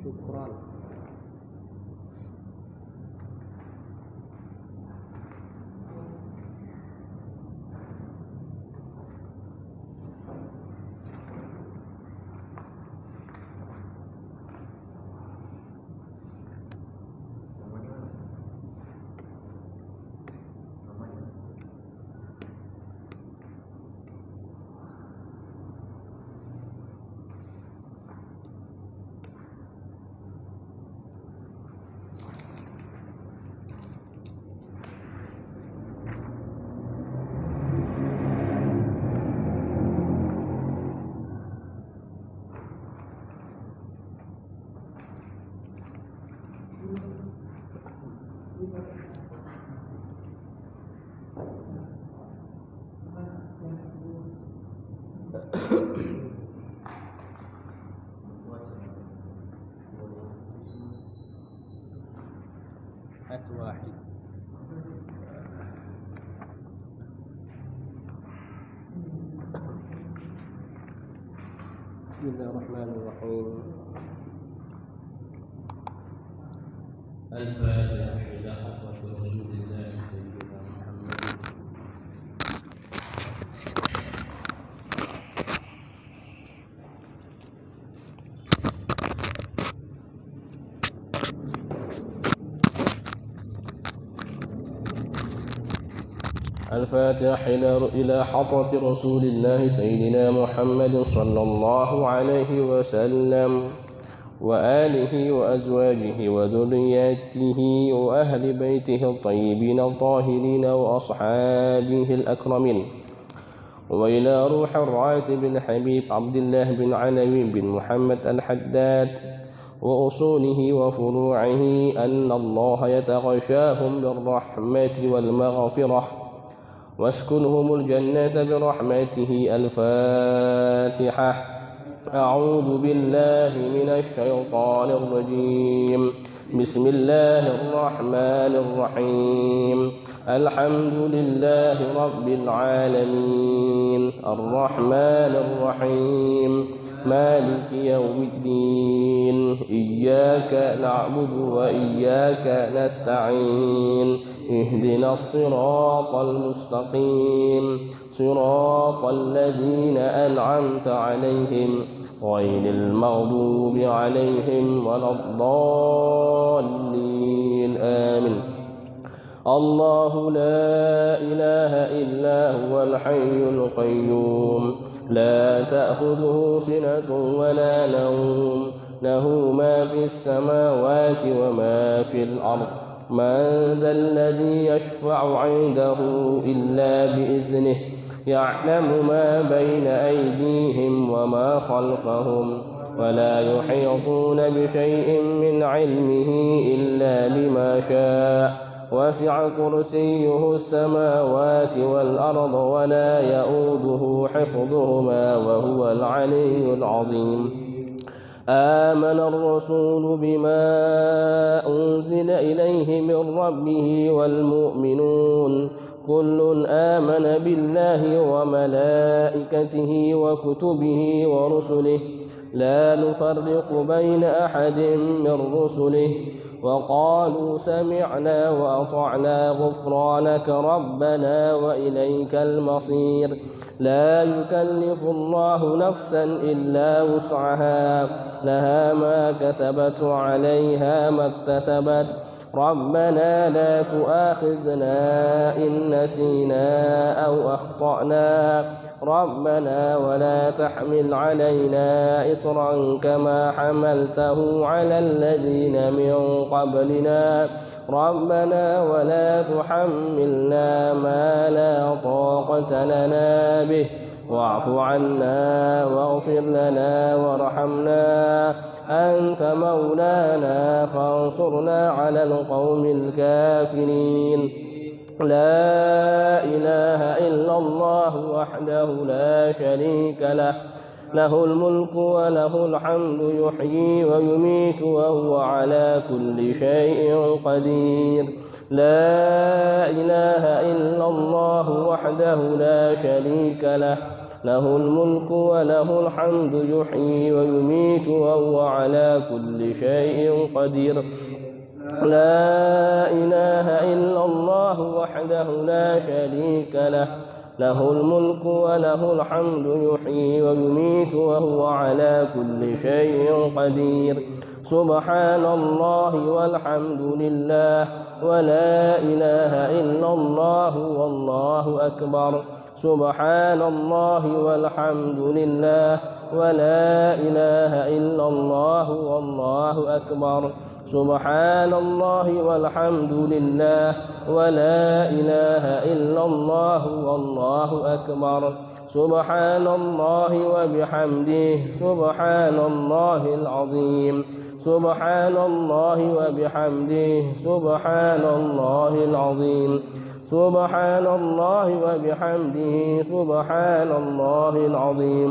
شكرا. واحد. بسم الله الرحمن الرحيم. الفاتحة إلى حضرة رسول الله سيدنا محمد. الفاتحة إلى حضرة رسول الله سيدنا محمد صلى الله عليه وسلم وآله وأزواجه وذرياته وأهل بيته الطيبين الطاهرين وأصحابه الأكرمين، وإلى روح الراتب الحبيب عبد الله بن علوي بن محمد الحداد وأصوله وفروعه أن الله يتغشاهم بالرحمة والمغفرة واسكنهم الجنة برحمته. الفاتحة. أعوذ بالله من الشيطان الرجيم. بسم الله الرحمن الرحيم. الحمد لله رب العالمين الرحمن الرحيم مالك يوم الدين. إياك نعبد وإياك نستعين. اهدنا الصراط المستقيم صراط الذين أنعمت عليهم غير المغضوب عليهم ولا الضالين. آمين. الله لا إله إلا هو الحي القيوم لا تأخذه سنة ولا نوم له ما في السماوات وما في الأرض. من ذا الذي يشفع عنده إلا بإذنه يعلم ما بين أيديهم وما خلفهم ولا يحيطون بشيء من علمه إلا بما شاء. وسع كرسيه السماوات والأرض ولا يؤوده حفظهما وهو العلي العظيم. آمن الرسول بما أنزل إليه من ربه والمؤمنون كل آمن بالله وملائكته وكتبه ورسله لا نفرق بين أحد من رسله وقالوا سمعنا وأطعنا غفرانك ربنا وإليك المصير. لا يكلف الله نفسا إلا وسعها لها ما كسبت وعليها ما اكتسبت. ربنا لا تؤاخذنا إن نسينا أو أخطأنا ربنا ولا تحمل علينا إصرا كما حملته على الذين من قبلنا ربنا ولا تحملنا ما لا طاقة لنا به واعف عنا واغفر لنا وارحمنا أنت مولانا فانصرنا على القوم الكافرين. لا إله إلا الله وحده لا شريك له له الملك وله الحمد يحيي ويميت وهو على كل شيء قدير. لا إله إلا الله وحده لا شريك له، له الملك وله الحمد يحيي ويميت وهو على كل شيء قدير. لا إله إلا الله وحده لا شريك له، له الملك وله الحمد يحيي ويميت وهو على كل شيء قدير. سبحان الله والحمد لله ولا إله إلا الله والله أكبر. سبحان الله والحمد لله ولا إله إلا الله والله أكبر. سبحان الله والحمد لله ولا إله إلا الله والله أكبر. سبحان الله وبحمده سبحان الله العظيم. سبحان الله وبحمده سبحان الله العظيم. سبحان الله وبحمده سبحان الله العظيم.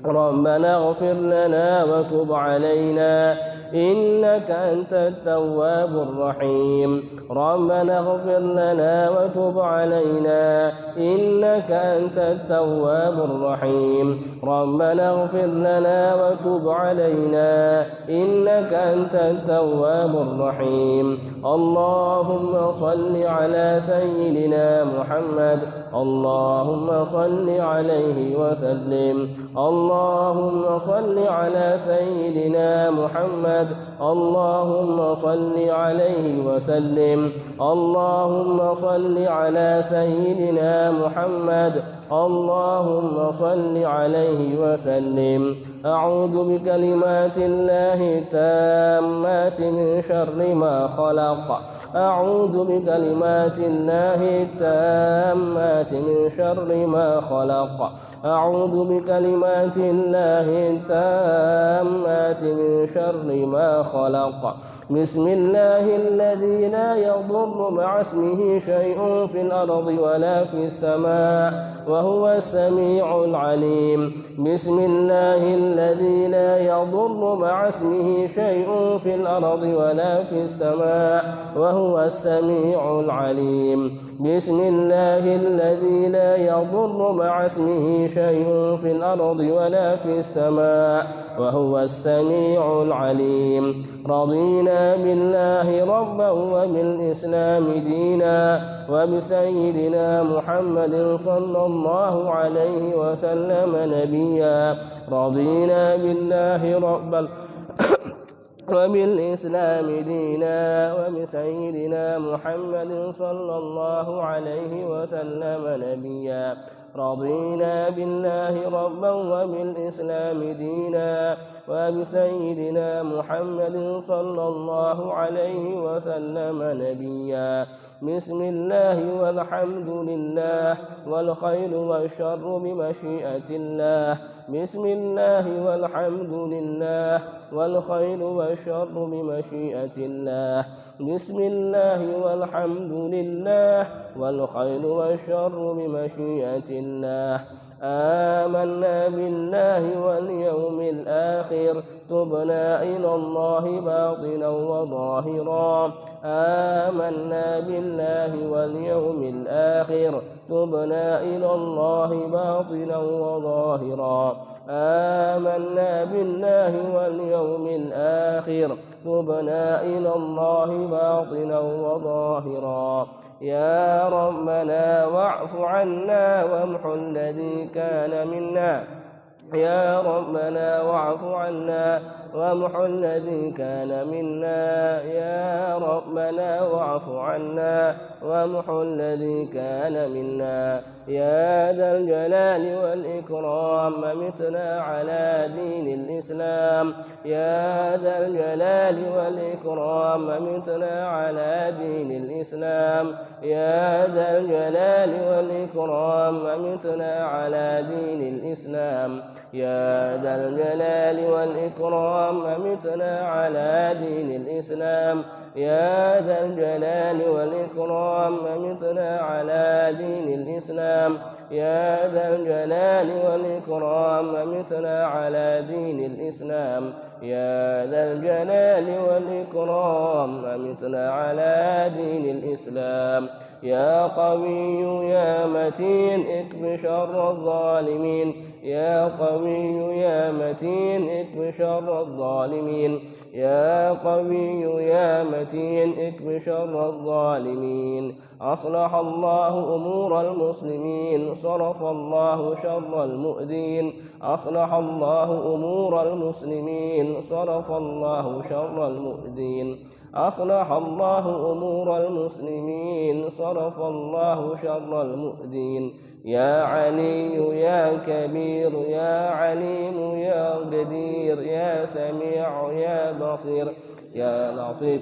ربنا اغفر لنا وتب علينا إنك أنت التواب الرحيم. ربنا اغفر لنا وتب علينا إنك أنت التواب الرحيم. ربنا اغفر لنا وتب علينا إنك أنت التواب الرحيم. اللهم صل على سيدنا محمد. اللهم صل عليه وسلم. اللهم صل على سيدنا محمد. اللهم صل عليه وسلم. اللهم صل على سيدنا محمد. اللهم صل عليه وسلم. أعوذ بكلمات الله التامات من شر ما خلق. أعوذ بكلمات الله التامات من شر ما خلق. أعوذ بكلمات الله التامات من شر ما خلق. بسم الله الذي لا يضر مع اسمه شيء في الأرض ولا في السماء وهو السميع العليم. بسم الله الذي لا يضر مع اسمه شيء في الأرض ولا في السماء وهو السميع العليم. بسم الله الذي لا يضر مع اسمه شيء في الأرض ولا في السماء وهو السميع العليم. رضينا بالله ربا وبالإسلام دينا وبسيدنا محمد صلى الله عليه وسلم نبيا. رضينا بالله ربا وبالإسلام دينا وبسيدنا محمد صلى الله عليه وسلم نبيا. رضينا بالله ربا وبالإسلام دينا وبسيدنا محمد صلى الله عليه وسلم نبيا. بسم الله والحمد لله والخير والشر بمشيئة الله. بسم الله والحمد لله والخير والشر بمشيئة الله. بسم الله والحمد لله والخير والشر بمشيئة الله. آمنا بالله واليوم الآخر تبنا إلى الله باطنا وظاهرا. آمنا بالله واليوم الآخر تبنا إلى الله باطنا وظاهرا. آمنا بالله واليوم الآخر تبنا إلى الله باطنا وظاهرا. يا ربنا واعف عنا وامح الذي كان منا. يا ربنا واعف عنا وامح الذي كان منا. يا ربنا واعف عنا وامح الذي كان منا. يا ذا الجلال والإكرام متنا على دين الإسلام. يا ذا الجلال والإكرام متنا على دين الإسلام. يا ذا الجلال والإكرام متنا على دين الإسلام. يا ذا الجلال والإكرام متنا على دين الإسلام. يا ذا الجلال والإكرام متنا على دين الإسلام. يا ذا الجلال والإكرام أمتنا على دين الإسلام يا ذا الجلال والإكرام أمتنا على دين الإسلام يا قوي يا متين اكف شر الظالمين يا قوي يا متين اكف شر الظالمين يا قوي يا متين اكف شر الظالمين أصلح الله أمور المسلمين صرف الله شر المؤذين أصلح الله أمور المسلمين صرف الله شر المؤذين أصلح الله أمور المسلمين صرف الله شر المؤذين يا علي يا كبير يا عليم يا قدير يا سميع يا بصير يا لطيف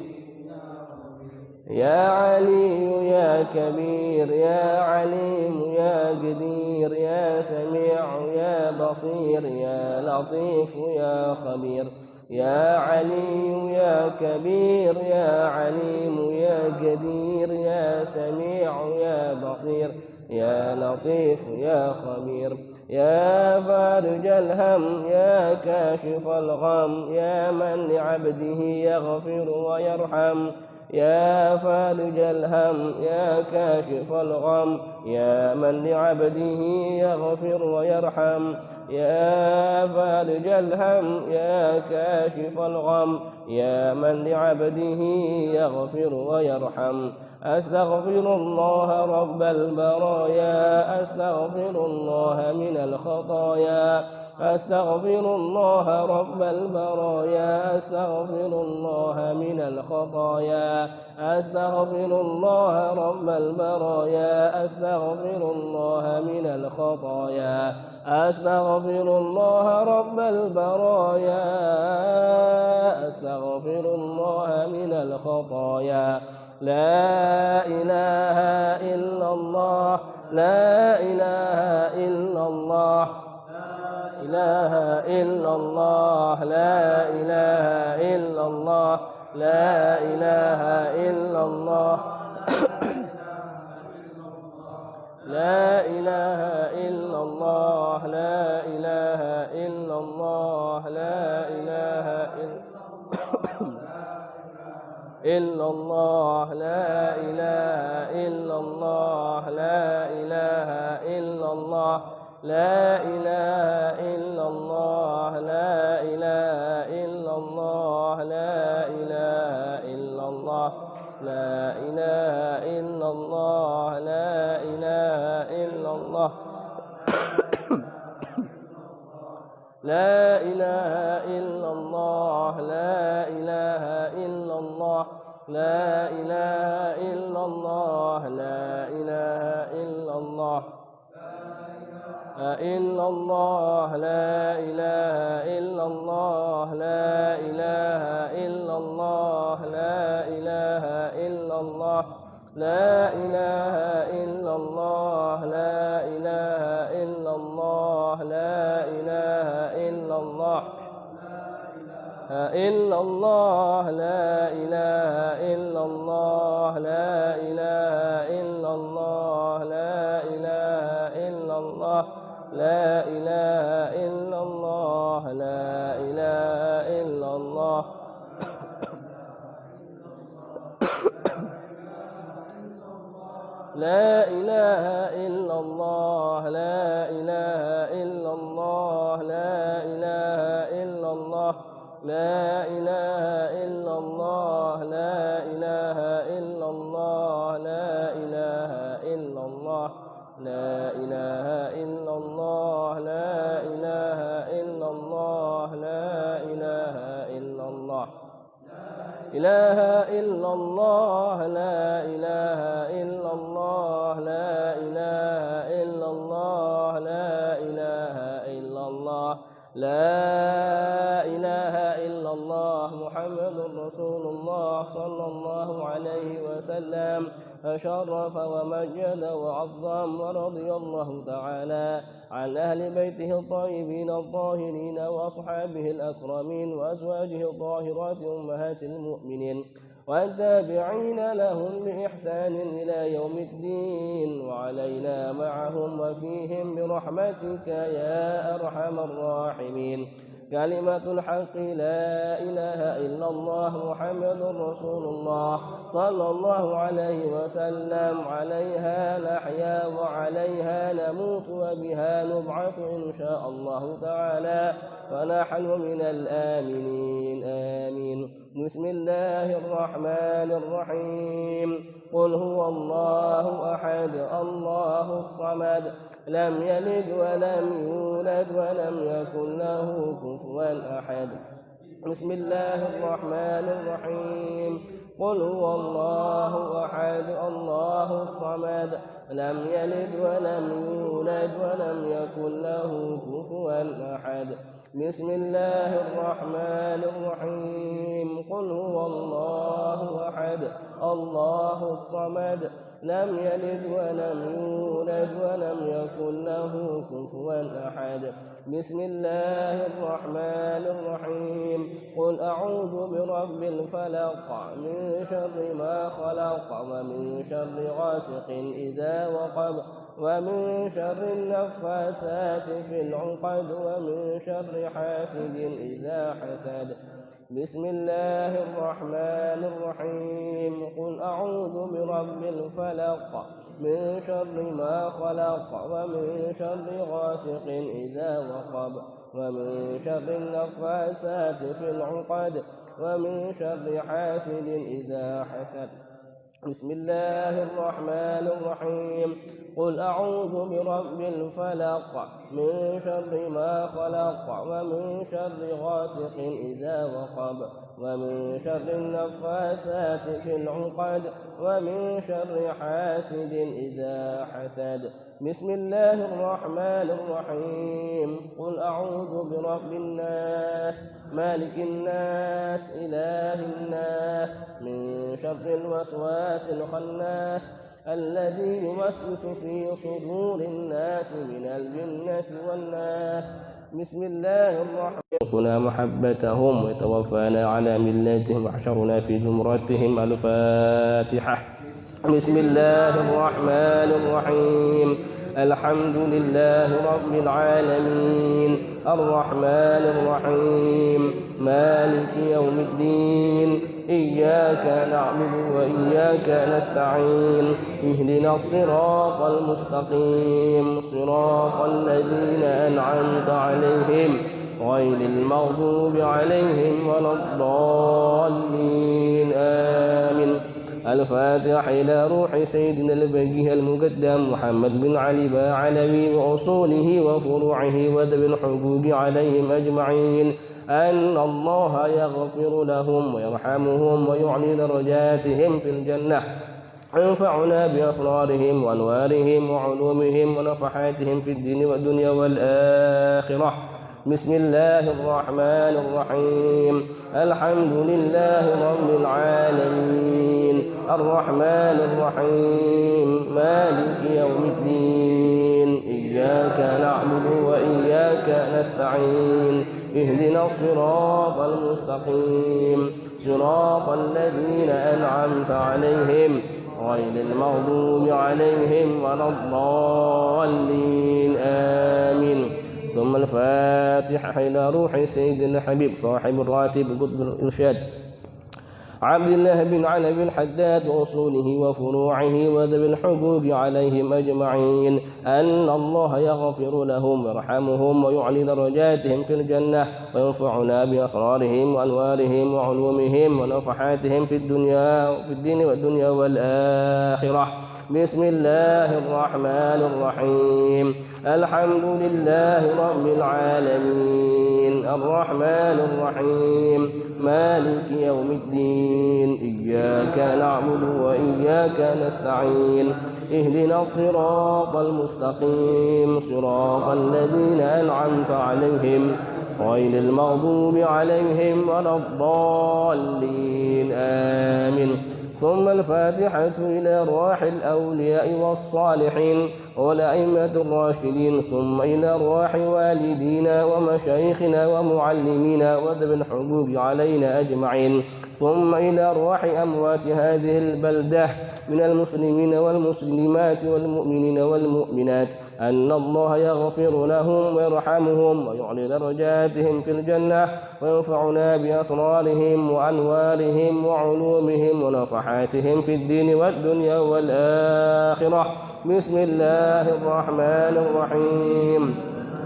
يا علي يا كبير يا عليم يا قدير يا سميع يا بصير يا لطيف يا خبير يا علي يا كبير يا عليم يا قدير يا سميع يا بصير يا لطيف يا خبير يا فارج الهم يا كاشف الغم يا من لعبده يغفر ويرحم يا فارج الهم يا كاشف الغم يا من لعبده يغفر ويرحم يا فارج الهم يا كاشف الغم يا من لعبده يغفر ويرحم أستغفر الله رب البرايا أستغفر الله من الخطايا أستغفر الله رب البرايا أستغفر الله من الخطايا أستغفر الله رب البرايا أستغفر الله من الخطايا أستغفر الله رب البرايا أستغفر الله من الخطايا لا إله إلا الله لا إله إلا الله لا إله إلا الله لا إله إلا الله لا إله إلا الله لا إله إلا الله لا إله إلا الله لا إله إلا الله لا إله إلا الله لا إله إلا الله لا إله إلا الله لا إله إلا الله لا إله إلا الله لا إله إلا الله لا إله إلا الله لا إله إلا الله لا إله إلا الله لا إله إلا الله لا إله إلا الله إلا الله لا إله إلا الله لا إله إلا الله لا إله إلا الله لا إله إلا الله لا إله إلا الله لا إله إلا الله إلا الله لا إله إلا الله لا إله إلا الله لا إله إلا الله لا إله إلا الله لا إله إلا الله لا إله إلا الله لا إله إلا الله لا إله إلا الله لا إله إلا الله لا إله إلا الله لا إله إلا الله لا إله إلا الله لا إله إلا الله لا إله إلا الله إله إلا الله لا إله إلا الله لا إله إلا الله لا إله إلا الله لا إله إلا الله محمد رسول الله صلى الله عليه وسلم فشرف ومجد وعظم. ورضي الله تعالى عن أهل بيته الطيبين الطاهرين وأصحابه الأكرمين وأزواجه الطاهرات أمهات المؤمنين والتابعين لهم بإحسان إلى يوم الدين، وعلينا معهم وفيهم برحمتك يا أرحم الراحمين. كلمة الحق لا إله إلا الله محمد رسول الله صلى الله عليه وسلم. عليها نحيا وعليها نموت وبها نبعث إن شاء الله تعالى، ونحن من الآمنين. آمين. بسم الله الرحمن الرحيم. قل هو الله أحد الله الصمد لم يلد ولم يولد ولم يكن له كفوا أحد. بسم الله الرحمن الرحيم. قل هو الله أحد الله الصمد لم يلد ولم يولد ولم يكن له كفوا أحد. بسم الله الرحمن الرحيم. قل هو الله أحد الله الصمد لم يلد ولم يولد ولم يكن له كفوا أحد. بسم الله الرحمن الرحيم. قل أعوذ برب الفلق من شر ما خلق ومن شر غاسق إذا وقب ومن شر النفاثات في العقد ومن شر حاسد إذا حسد. بسم الله الرحمن الرحيم. قل أعوذ برب الفلق من شر ما خلق ومن شر غاسق إذا وقب ومن شر النفاثات في العقد ومن شر حاسد إذا حسد. بسم الله الرحمن الرحيم. قل أعوذ برب الفلق من شر ما خلق ومن شر غاسق إذا وقب ومن شر النفاثات في العقد ومن شر حاسد إذا حسد. بسم الله الرحمن الرحيم. قل أعوذ برب الناس مالك الناس إله الناس من شر الوسواس الخناس الذي يوسوس في صدور الناس من الجنة والناس. بسم الله الرحمن الرحيم. محبتهم وتوفانا على ملتهم واحشرنا في زمرتهم. الفاتحة. بسم الله الرحمن الرحيم. الحمد لله رب العالمين الرحمن الرحيم مالك يوم الدين. إياك نعبد وإياك نستعين. اهدنا الصراط المستقيم صراط الذين أنعمت عليهم غير المغضوب عليهم ولا الضالين. آمين. الفاتحة إلى روح سيدنا البقيه المقدم محمد بن علي باعلوي وأصوله وفروعه وذوي الحقوق عليهم أجمعين أن الله يغفر لهم ويرحمهم ويعلي درجاتهم في الجنة. انفعنا بأسرارهم وأنوارهم وعلومهم ونفحاتهم في الدين والدنيا والآخرة. بسم الله الرحمن الرحيم. الحمد لله رب العالمين الرحمن الرحيم مالك يوم الدين. إياك نعبد وإياك نستعين. اهدنا الصراط المستقيم صراط الذين أنعمت عليهم غير المغضوب عليهم ولا الضالين. آمين. ثم الفاتحة إلى روح سيدنا الحبيب صاحب الراتب قطب الإرشاد عبد الله بن علي بن الحداد وأصوله وفروعه وذوي الحقوق عليهم أجمعين أن الله يغفر لهم ويرحمهم ويعلي درجاتهم في الجنة وينفعنا بأسرارهم وأنوارهم وعلومهم ونفحاتهم في الدين والدنيا والآخرة. بسم الله الرحمن الرحيم. الحمد لله رب العالمين الرحمن الرحيم مالك يوم الدين. إياك نعبد وإياك نستعين. اهدنا الصراط المستقيم صراط الذين أنعمت عليهم غير المغضوب عليهم ولا الضالين. آمين. ثم الفاتحة إلى أرواح الأولياء والصالحين والأئمة الراشدين، ثم إلى أرواح والدينا ومشايخنا ومعلمينا وذوي الحقوق علينا أجمعين، ثم إلى أرواح أموات هذه البلدة من المسلمين والمسلمات والمؤمنين والمؤمنات، أن الله يغفر لهم ويرحمهم ويعلي درجاتهم في الجنة، وينفعنا بأسرارهم وأنوارهم وعلومهم ونفحاتهم في الدين والدنيا والآخرة. بسم الله الرحمن الرحيم.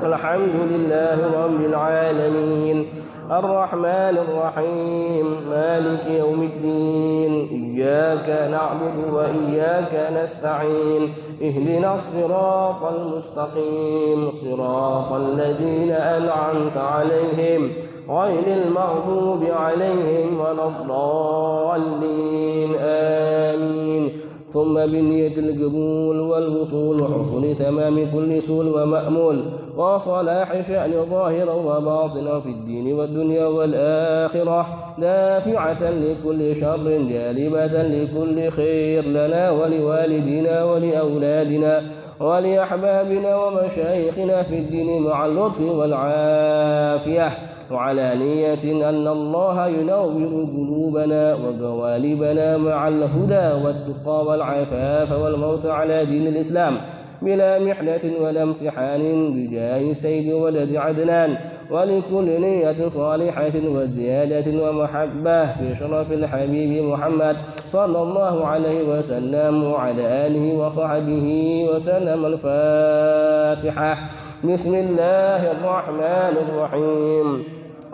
الحمد لله رب العالمين، الرحمن الرحيم، مالك يوم الدين، إياك نعبد وإياك نستعين، اهدنا الصراط المستقيم، صراط الذين أنعمت عليهم غير المغضوب عليهم ولا الضالين، آمين. ثم بنية القبول والوصول وحصول تمام كل سول ومأمول وصلاح شأن ظاهرا وباطنا في الدين والدنيا والآخرة، دافعة لكل شر جالبة لكل خير لنا ولوالدينا ولأولادنا ولأحبابنا ومشايخنا في الدين مع اللطف والعافية، وعلى نية أن الله ينور قلوبنا وقوالبنا مع الهدى والتقى والعفاف والموت على دين الإسلام بلا محنة ولا امتحان، بجاه سيد ولد عدنان، ولكل نية صالحة وزيادة ومحبة في شرف الحبيب محمد صلى الله عليه وسلم وعلى آله وصحبه وسلم. الفاتحة. بسم الله الرحمن الرحيم.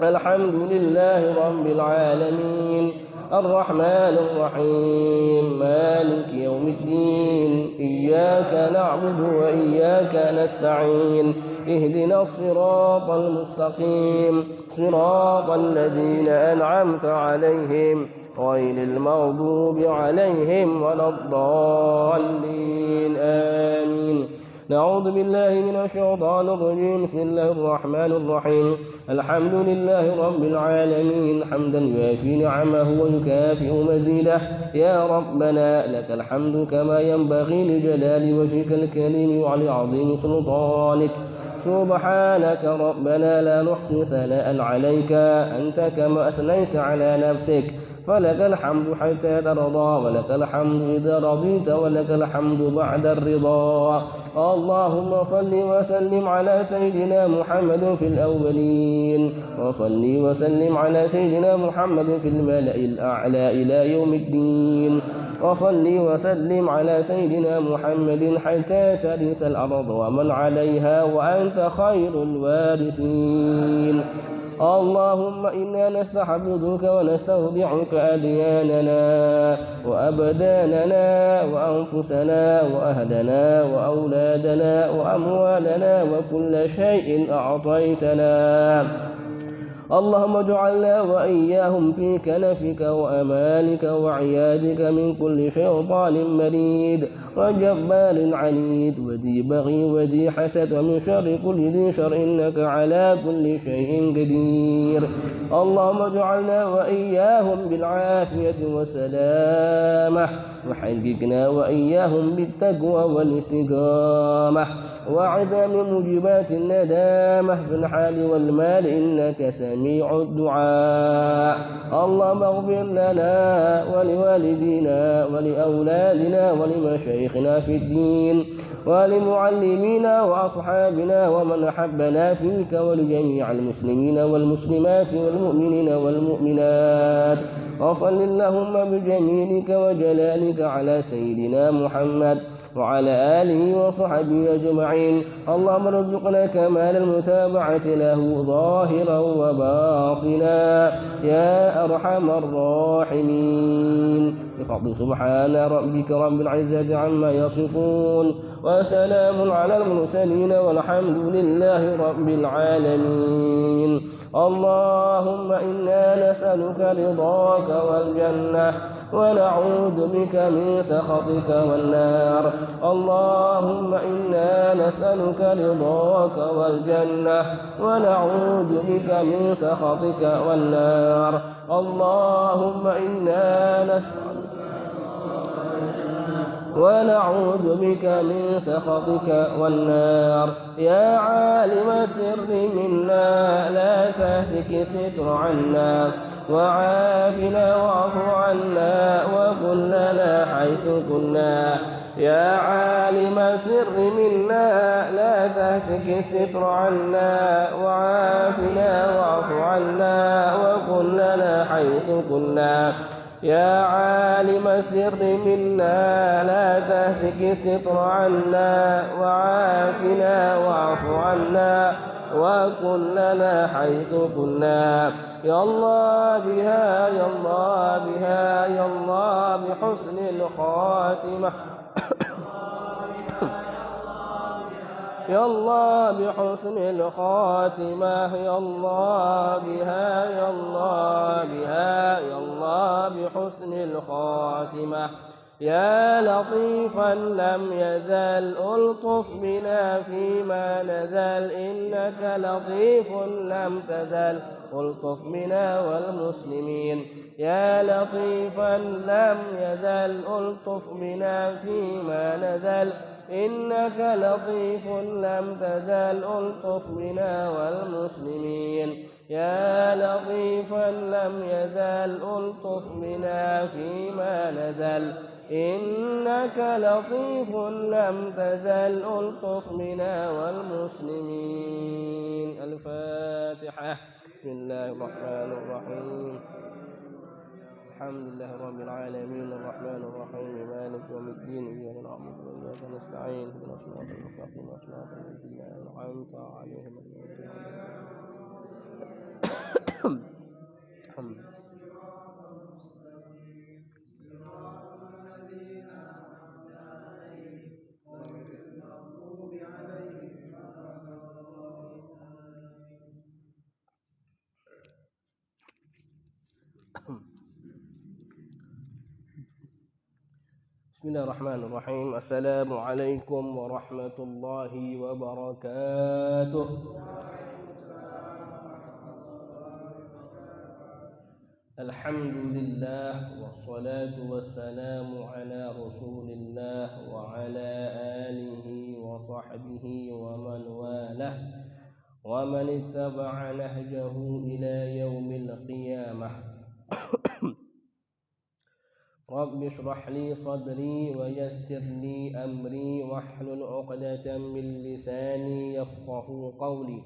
الحمد لله رب العالمين، الرحمن الرحيم، مالك يوم الدين، إياك نعبد وإياك نستعين، اهدنا الصراط المستقيم، صراط الذين أنعمت عليهم غير المغضوب عليهم ولا الضالين، آمين. نعوذ بالله من الشيطان الرجيم. بسم الله الرحمن الرحيم. الحمد لله رب العالمين، حمدا يوافي نعمه ويكافئ مزيده. يا ربنا لك الحمد كما ينبغي لجلال وجهك الكريم وعلى عظيم سلطانك. سبحانك ربنا لا نحصي ثناء عليك، أنت كما أثنيت على نفسك، فلك الحمد حتى ترضى، ولك الحمد إذا رضيت، ولك الحمد بعد الرضا. اللهم صل وسلم على سيدنا محمد في الأولين، وصل وسلم على سيدنا محمد في الملأ الأعلى إلى يوم الدين، وصل وسلم على سيدنا محمد حتى ترث الأرض ومن عليها وأنت خير الوارثين. اللهم إنا نستحفظك ونستودعك أدياننا وأبداننا وأنفسنا وأهلنا وأولادنا وأموالنا وكل شيء أعطيتنا. اللهم اجعلنا وإياهم في كنفك وأمانك وعيادك من كل شيطان مريد وجبار عنيد وذي بغي وذي حسد ومن شر كل ذي شر، إنك على كل شيء قدير. اللهم اجعلنا وإياهم بالعافية والسلامة، وحققنا وإياهم بالتقوى والاستقامة وعدم موجبات الندامة في الحال والمال، إنك سميع الدعاء. اللهم اغفر لنا ولوالدينا ولأولادنا ولمشايخنا في الدين ولمعلمينا وأصحابنا ومن أحبنا فيك، ولجميع المسلمين والمسلمات والمؤمنين والمؤمنات. وصل اللهم بجميلك وجلالك على سيدنا محمد وعلى آله وصحبه أجمعين. اللهم ارزقنا كمال المتابعة له ظاهرا وباطنا يا أرحم الراحمين. بفضل سبحان ربك رب العزة عما يصفون، وسلام على المرسلين، والحمد لله رب العالمين. اللهم إنا نسألك رضاك والجنة، ونعوذ بك من سخطك والنار. اللهم إنا نسألك رضاك والجنة، ونعوذ بك من سخطك والنار. اللهم إنا نسألك ونعوذ بك من سخطك والنار. يا عالم السر منا لا تهتك ستر عنا، وعافنا واعف عنا وكن لنا حيث كنا. يا عالم السر منا لا تهتك الستر عنا، وعافنا واعف عنا وكن لنا حيث كنا. يا عالم السر منا لا تهتك الستر عنا، وعافنا واعف عنا وكن لنا حيث كنا. يا الله بها يا الله بها يا الله بحسن الخاتمة يا الله بحسن الخاتمة. يا الله بها يا الله بها يا الله بحسن الخاتمة. يا لطيفا لم يزل ألطف بنا فيما نزل، إنك لطيف لم تزل ألطف بنا والمسلمين. يا لطيفا لم يزل ألطف بنا فيما نزل، إنك لطيف لم تزل ألطف بنا والمسلمين. يا لطيفا لم يزل ألطف بنا فيما نزل، إنك لطيف لم تزل ألطف بنا والمسلمين. الفاتحة. بسم الله الرحمن الرحيم. الحمد لله رب العالمين الرحمن الرحيم مالك يوم الدين إياك نعبد وإياك نستعين اهدنا الصراط المستقيم صراط الذين أنعمت عليهم غير المغضوب عليهم. بسم الله الرحمن الرحيم. السلام عليكم ورحمة الله وبركاته. الحمد لله والصلاة والسلام على رسول الله وعلى آله وصحبه ومن والاه ومن اتبع نهجه إلى يوم القيامة. رب اشرح لي صدري ويسر لي أمري واحلل عقدة من لساني يفقه قولي.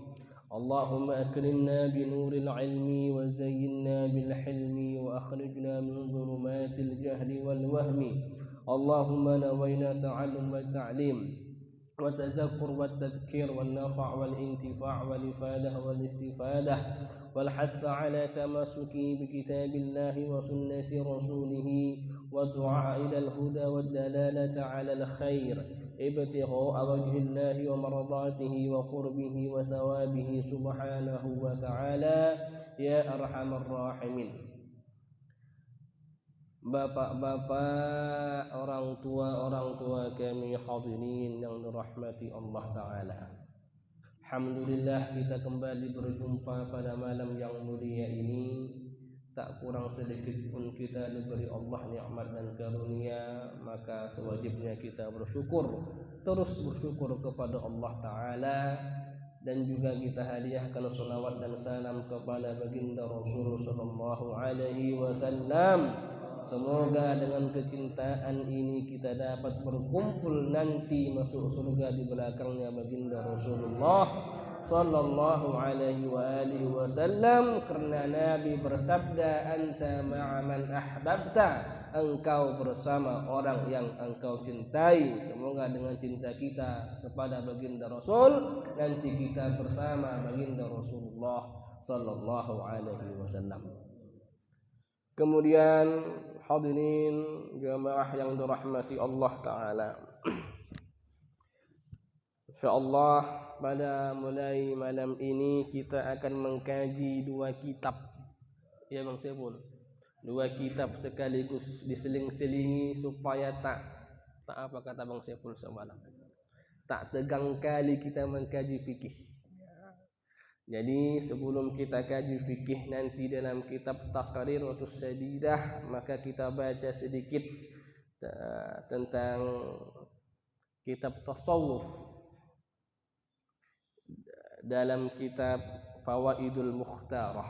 اللهم أكرمنا بنور العلم وزينا بالحلم وأخرجنا من ظلمات الجهل والوهم. اللهم نوينا تعلم والتعليم والتذكر والتذكير والنفع والانتفاع والإفادة والاستفادة والحث على تمسك بكتاب الله وسنة رسوله والدعاء إلى الهدى والدلالة على الخير ابتغاء وجه الله ومرضاته وقربه وثوابه سبحانه وتعالى يا أرحم الراحمين. Bapak-bapak, orang tua kami hadirin yang dirahmati Allah Ta'ala. Alhamdulillah kita kembali berjumpa pada malam yang mulia ini. Tak kurang sedikit pun kita diberi Allah nikmat dan karunia, maka sewajibnya kita bersyukur, terus bersyukur kepada Allah Ta'ala. Dan juga kita hadiahkan salawat dan salam kepada baginda Rasul sallallahu alaihi wasallam. Semoga dengan kecintaan ini kita dapat berkumpul nanti masuk surga di belakangnya baginda Rasulullah sallallahu alaihi wasallam, karena Nabi bersabda, anta ma'a man ahbabta, engkau bersama orang yang engkau cintai. Semoga dengan cinta kita kepada baginda Rasul nanti kita bersama baginda Rasulullah sallallahu alaihi wasallam. Kemudian hadirin jamaah yang dirahmati Allah Ta'ala, insyaallah pada mulai malam ini kita akan mengkaji dua kitab. Ya Bang Sebul, dua kitab sekaligus diseling-selingi supaya tak apa kata Bang Sebul semalam, tak tegang kali kita mengkaji fikih. Jadi sebelum kita kaji fikih nanti dalam kitab Taqrir wa Sadidah, maka kita baca sedikit tentang kitab tasawuf dalam kitab Fawaidul Mukhtarah.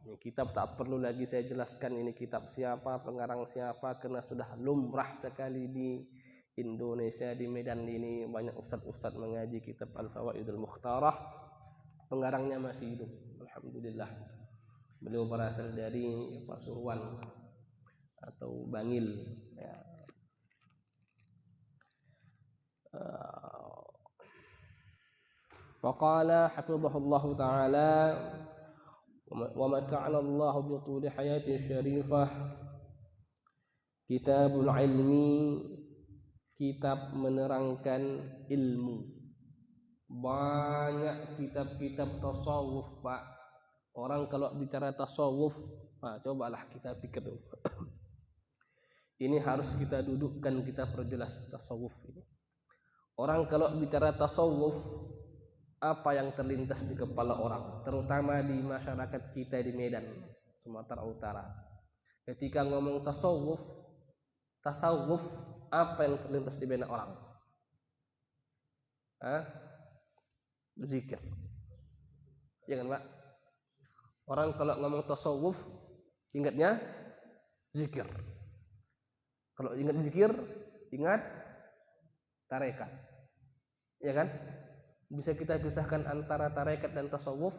Ini kitab tak perlu lagi saya jelaskan ini kitab siapa, pengarang siapa, karena sudah lumrah sekali di Indonesia, di Medan ini banyak ustadz-ustadz mengaji kitab Al-Fawaidul Mukhtarah. Pengarangnya masih hidup, alhamdulillah. Beliau berasal dari Pasuruan atau Bangil ya. Waqala hafizahullahu ta'ala wa mata'ana Allah bi tuli hayati syarifah. Kitabul ilmi, kitab menerangkan ilmu. Banyak kitab-kitab tasawuf, Pak. Orang kalau bicara tasawuf, cobalah kita pikir dulu. Ini harus kita dudukkan, kita perjelas tasawuf ini. Orang kalau bicara tasawuf, apa yang terlintas di kepala orang, terutama di masyarakat kita di Medan, Sumatera Utara. Ketika ngomong tasawuf, apa yang terlintas di benak orang? Zikir. Ya kan, Pak? Orang kalau ngomong tasawuf, ingatnya zikir. Kalau ingat zikir, ingat tarekat. Ya kan? Bisa kita pisahkan antara tarekat dan tasawuf?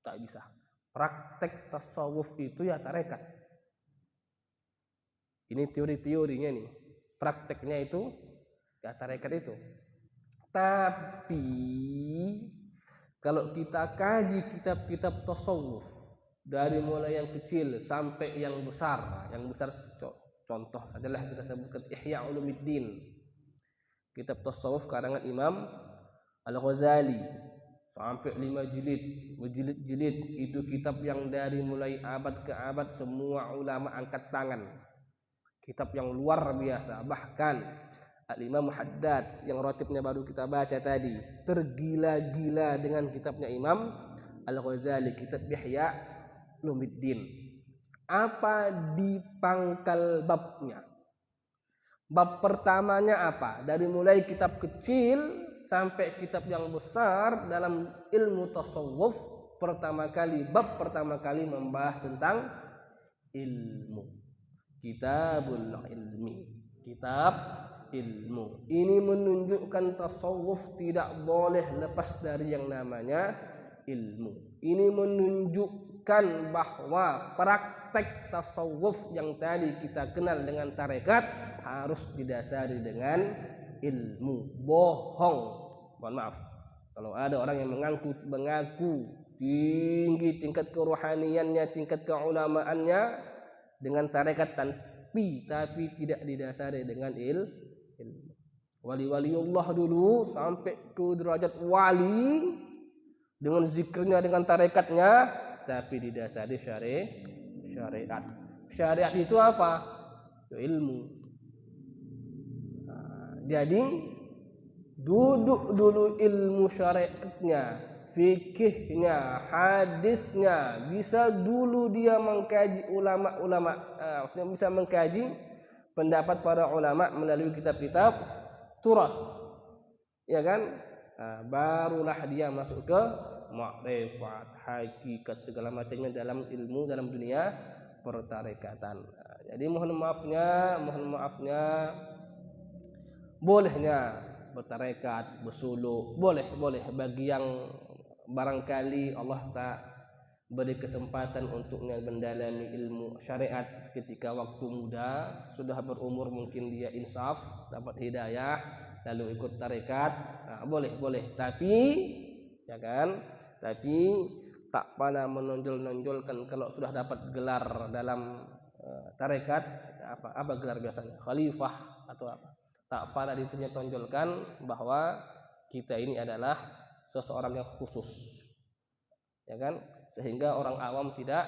Tak bisa. Praktek tasawuf itu ya tarekat. Ini teori-teorinya nih. Prakteknya itu ya tarekat itu. Tapi kalau kita kaji kitab-kitab tasawuf dari mulai yang kecil sampai yang besar contoh sajalah kita sebutkan Ihya Ulumuddin, kitab tasawuf karangan Imam Al-Ghazali, sampai 5 jilid, berjilid-jilid. Itu kitab yang dari mulai abad ke abad semua ulama angkat tangan. Kitab yang luar biasa. Bahkan Al-Imam Haddad yang rotibnya baru kita baca tadi, tergila-gila dengan kitabnya Imam Al-Ghazali, kitab Ihya Ulumuddin. Apa di pangkal babnya? Bab pertamanya apa? Dari mulai kitab kecil sampai kitab yang besar dalam ilmu tasawuf, bab pertama kali membahas tentang ilmu. Kitabul ilmi, kitab ilmu. Ini menunjukkan tasawuf tidak boleh lepas dari yang namanya ilmu. Ini menunjukkan bahwa praktek tasawuf yang tadi kita kenal dengan tarekat harus didasari dengan ilmu. Bohong, mohon maaf, kalau ada orang yang mengaku tinggi tingkat kerohaniannya, tingkat keulamaannya dengan tarekat, tapi tidak didasari dengan ilmu. Wali-waliullah dulu sampai ke derajat wali dengan zikirnya, dengan tarekatnya, tapi didasari syariat. Syariat itu apa? Ilmu. Jadi duduk dulu ilmu syariatnya, fikihnya, hadisnya, bisa dulu dia mengkaji ulama-ulama, maksudnya bisa mengkaji pendapat para ulama melalui kitab-kitab turas, ya kan? Barulah dia masuk ke ma'rifat, hakikat, segala macamnya dalam ilmu, dalam dunia pertarekatan. Jadi mohon maafnya bolehnya bertarekat, bersuluk, boleh bagi yang barangkali Allah tak beri kesempatan untuknya mendalami ilmu syariat ketika waktu muda, sudah berumur mungkin dia insaf, dapat hidayah, lalu ikut tarekat, boleh. Tapi ya kan, tapi tak pada menonjolkan kalau sudah dapat gelar dalam tarekat, apa gelar biasanya, khalifah atau apa, tak pada ditonjolkan bahwa kita ini adalah seseorang yang khusus, ya kan, sehingga orang awam tidak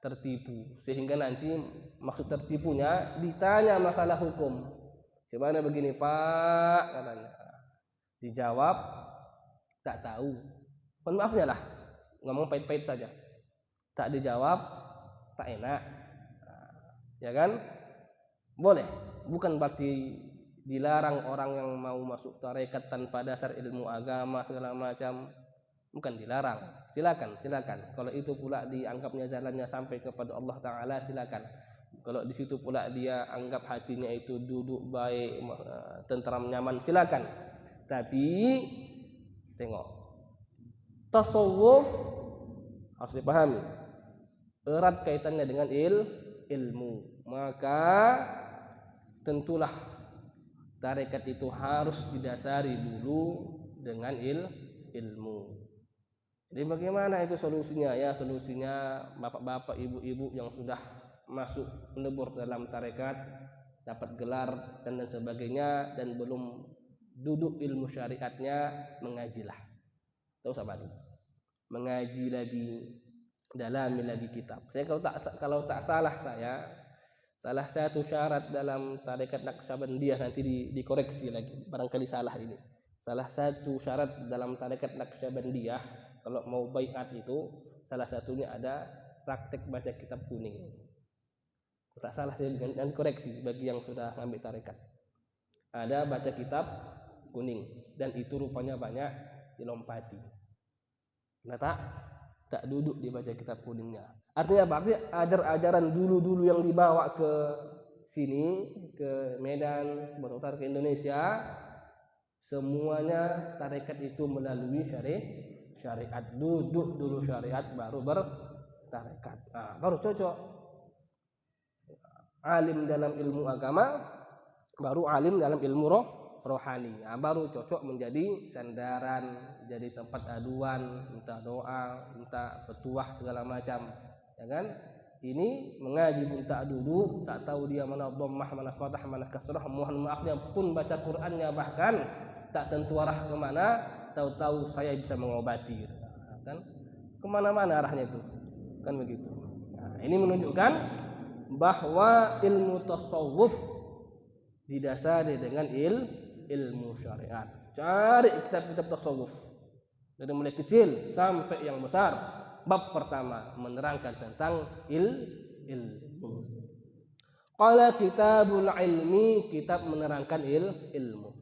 tertipu, sehingga nanti maksud tertipunya ditanya masalah hukum, gimana begini Pak, katanya, dijawab tak tahu, maafnya lah, ngomong pahit-pahit saja, tak dijawab tak enak, ya kan, boleh. bukan berarti dilarang orang yang mau masuk tarekat tanpa dasar ilmu agama segala macam, bukan dilarang. Silakan. Kalau itu pula dianggapnya jalannya sampai kepada Allah Ta'ala, silakan. Kalau di situ pula dia anggap hatinya itu duduk baik, tentram, nyaman, silakan. Tapi tengok, tasawuf harus dipahami erat kaitannya dengan ilmu. Maka tentulah tarekat itu harus didasari dulu dengan ilmu. Jadi bagaimana itu solusinya? Ya, solusinya bapak-bapak, ibu-ibu yang sudah masuk menebur dalam tarekat, dapat gelar dan sebagainya, dan belum duduk ilmu syariatnya, mengajilah. Tahu sahabat? Mengaji lagi, dalami lagi kitab. Saya kalau tak salah saya, salah satu syarat dalam tarekat Naqsyabandiyah, nanti dikoreksi lagi barangkali salah ini. Salah satu syarat dalam tarekat Naqsyabandiyah kalau mau baiat itu, salah satunya ada praktek baca kitab kuning. Tak salah saya nanti koreksi bagi yang sudah ngambil tarekat. Ada baca kitab kuning dan itu rupanya banyak dilompati. Nah, tak duduk dibaca kitab kuningnya. Artinya apa? Artinya ajaran dulu yang dibawa ke sini, ke Medan, Sumatera Utara, ke Indonesia, semuanya tarekat itu melalui syariat. Duduk dulu syariat baru bertarekat. Baru cocok. Alim dalam ilmu agama, baru alim dalam ilmu rohani. Baru cocok menjadi sandaran, jadi tempat aduan, minta doa, minta petuah segala macam, ya kan? Ini mengaji pun tak duduk, tak tahu dia mana dhammah, mana fathah, mana kasrah, mohon maafnya pun baca Qur'annya bahkan tak tentu arah kemana, tahu-tahu saya bisa mengobati, kan? Kemana-mana arahnya itu, kan begitu. Nah, ini menunjukkan bahwa ilmu tasawuf didasari dengan ilmu syariat. Cari kitab-kitab tasawuf dari mulai kecil sampai yang besar. Bab pertama menerangkan tentang ilmu. Qala kitabul ilmi, kitab menerangkan ilmu.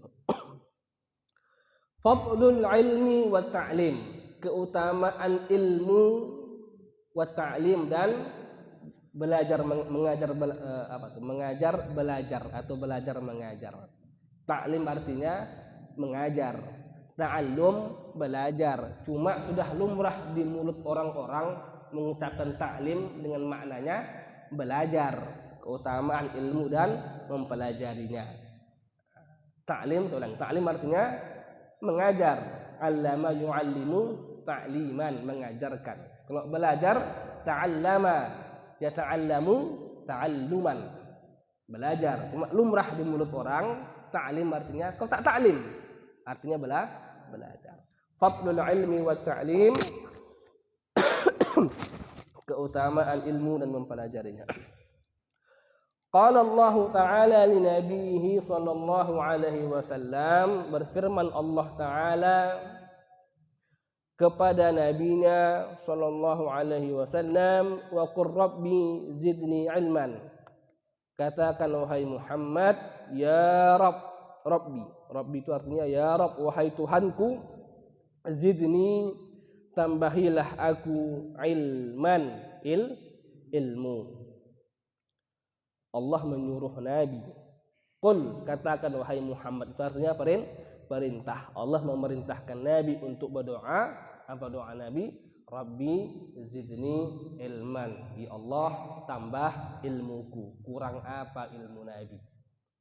Fadlul ilmi wa ta'lim, keutamaan ilmu wa ta'lim dan belajar mengajar, mengajar belajar atau belajar mengajar. Ta'lim artinya mengajar, ta'allum belajar. Cuma sudah lumrah di mulut orang-orang mengucapkan ta'lim dengan maknanya belajar, keutamaan ilmu dan mempelajarinya. Ta'lim, seorang ta'lim artinya mengajar. Allama yu'allimu ta'liman, mengajarkan. Kalau belajar, ta'allama yata'allamu ta'alluman, belajar. Cuma lumrah di mulut orang. Ta'lim artinya kau tak ta'lim, artinya belajar. Fadlul ilmi wa ta'lim, keutamaan ilmu dan mempelajarinya. Qala Allah Ta'ala li nabiyhi sallallahu alaihi wasallam, berfirman Allah Ta'ala kepada nabinya sallallahu alaihi wasallam, wa qur rabbi zidni ilman, katakan wahai Muhammad, ya Rabbi itu artinya ya Rabb, wahai Tuhanku, zidni, tambahilah aku, ilman, ilmu. Allah menyuruh Nabi, qul, katakan wahai Muhammad, itu artinya perintah. Allah memerintahkan Nabi untuk berdoa. Apa doa Nabi? Rabbi zidni ilman, ya Allah tambah ilmuku. Kurang apa ilmu Nabi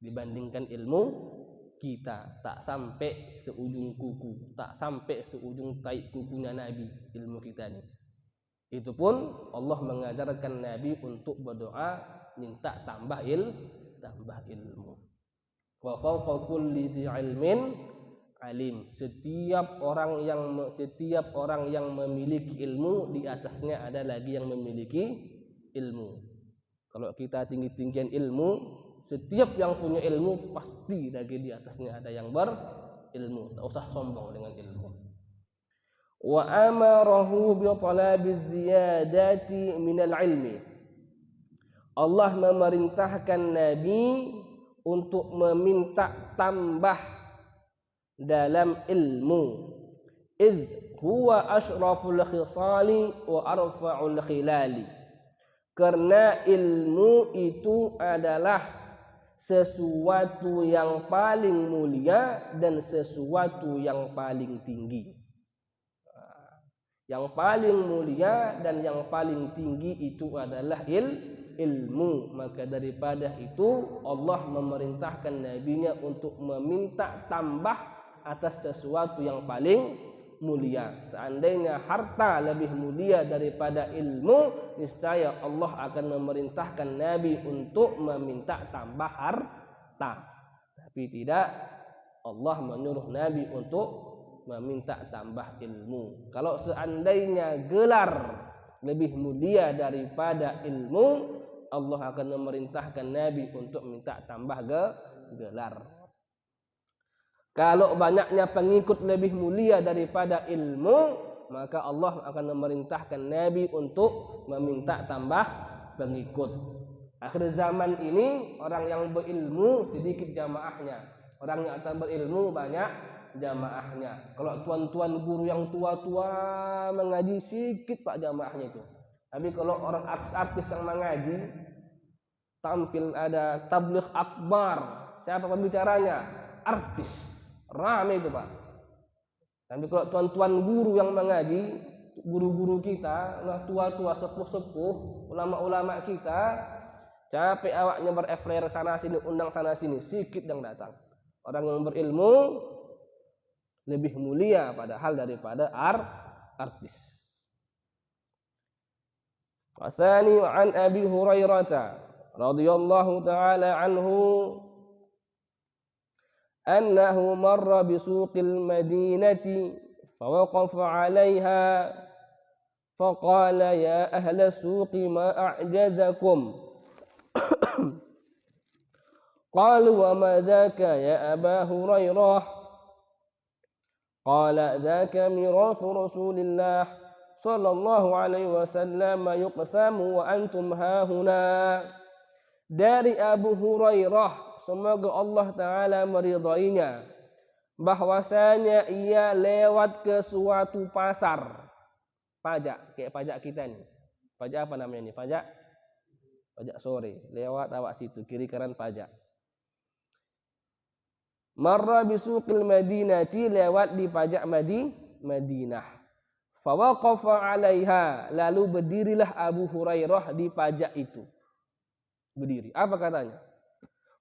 dibandingkan ilmu kita? Tak sampai seujung kuku, tak sampai seujung tai kukunya Nabi ilmu kita ini. Itu pun Allah mengajarkan Nabi untuk berdoa minta tambah ilmu. Wa fawqa kulli dzi ilmin alim, setiap orang yang memiliki ilmu, di atasnya ada lagi yang memiliki ilmu. Kalau kita tinggi-tinggian ilmu, setiap yang punya ilmu pasti lagi di atasnya ada yang berilmu. Tak usah sombong dengan ilmu. Wa amarahu bi talabiz ziyadati minal ilmi, Allah memerintahkan Nabi untuk meminta tambah dalam ilmu. Idh huwa asyraful khisali wa arfa'ul khilali. Karena ilmu itu adalah sesuatu yang paling mulia dan sesuatu yang paling tinggi. Yang paling mulia dan yang paling tinggi itu adalah ilmu. Maka daripada itu Allah memerintahkan nabinya untuk meminta tambah atas sesuatu yang paling mulia. Seandainya harta lebih mulia daripada ilmu, niscaya Allah akan memerintahkan nabi untuk meminta tambah harta. Tapi tidak, Allah menyuruh nabi untuk meminta tambah ilmu. Kalau seandainya gelar lebih mulia daripada ilmu, Allah akan memerintahkan nabi untuk minta tambah gelar. Kalau banyaknya pengikut lebih mulia daripada ilmu, maka Allah akan memerintahkan nabi untuk meminta tambah pengikut. Akhir zaman ini orang yang berilmu sedikit jamaahnya, orang yang tak berilmu banyak jamaahnya. Kalau tuan-tuan guru yang tua-tua mengaji sedikit pak jamaahnya itu. Tapi kalau orang artis yang mengaji, tampil ada tabligh akbar, siapa pembicaranya? Artis. Ramai itu pak. Tapi kalau tuan-tuan guru yang mengaji, guru-guru kita, tua-tua, sepuh-sepuh, ulama-ulama kita, capek awaknya berefler sana sini, undang sana sini, sedikit yang datang. Orang yang berilmu lebih mulia padahal daripada artis. Wathani an Abi Hurairah radhiyallahu taala anhu أنه مر بسوق المدينة فوقف عليها فقال يا أهل السوق ما أعجزكم قالوا وما ذاك يا أبا هريرة قال ذاك ميراث رسول الله صلى الله عليه وسلم يقسم وأنتم هاهنا. Dari Abu Hurairah, semoga Allah Ta'ala meridainya, bahwasanya ia lewat ke suatu pasar pajak, kayak pajak kita nih. Pajak apa namanya nih? Pajak sore. Lewat awak situ, kiri kanan pajak. Marra bisuqil Madinati, lewat di pajak Madinah. Fawaqafa 'alaiha, lalu berdirilah Abu Hurairah di pajak itu. Berdiri. Apa katanya?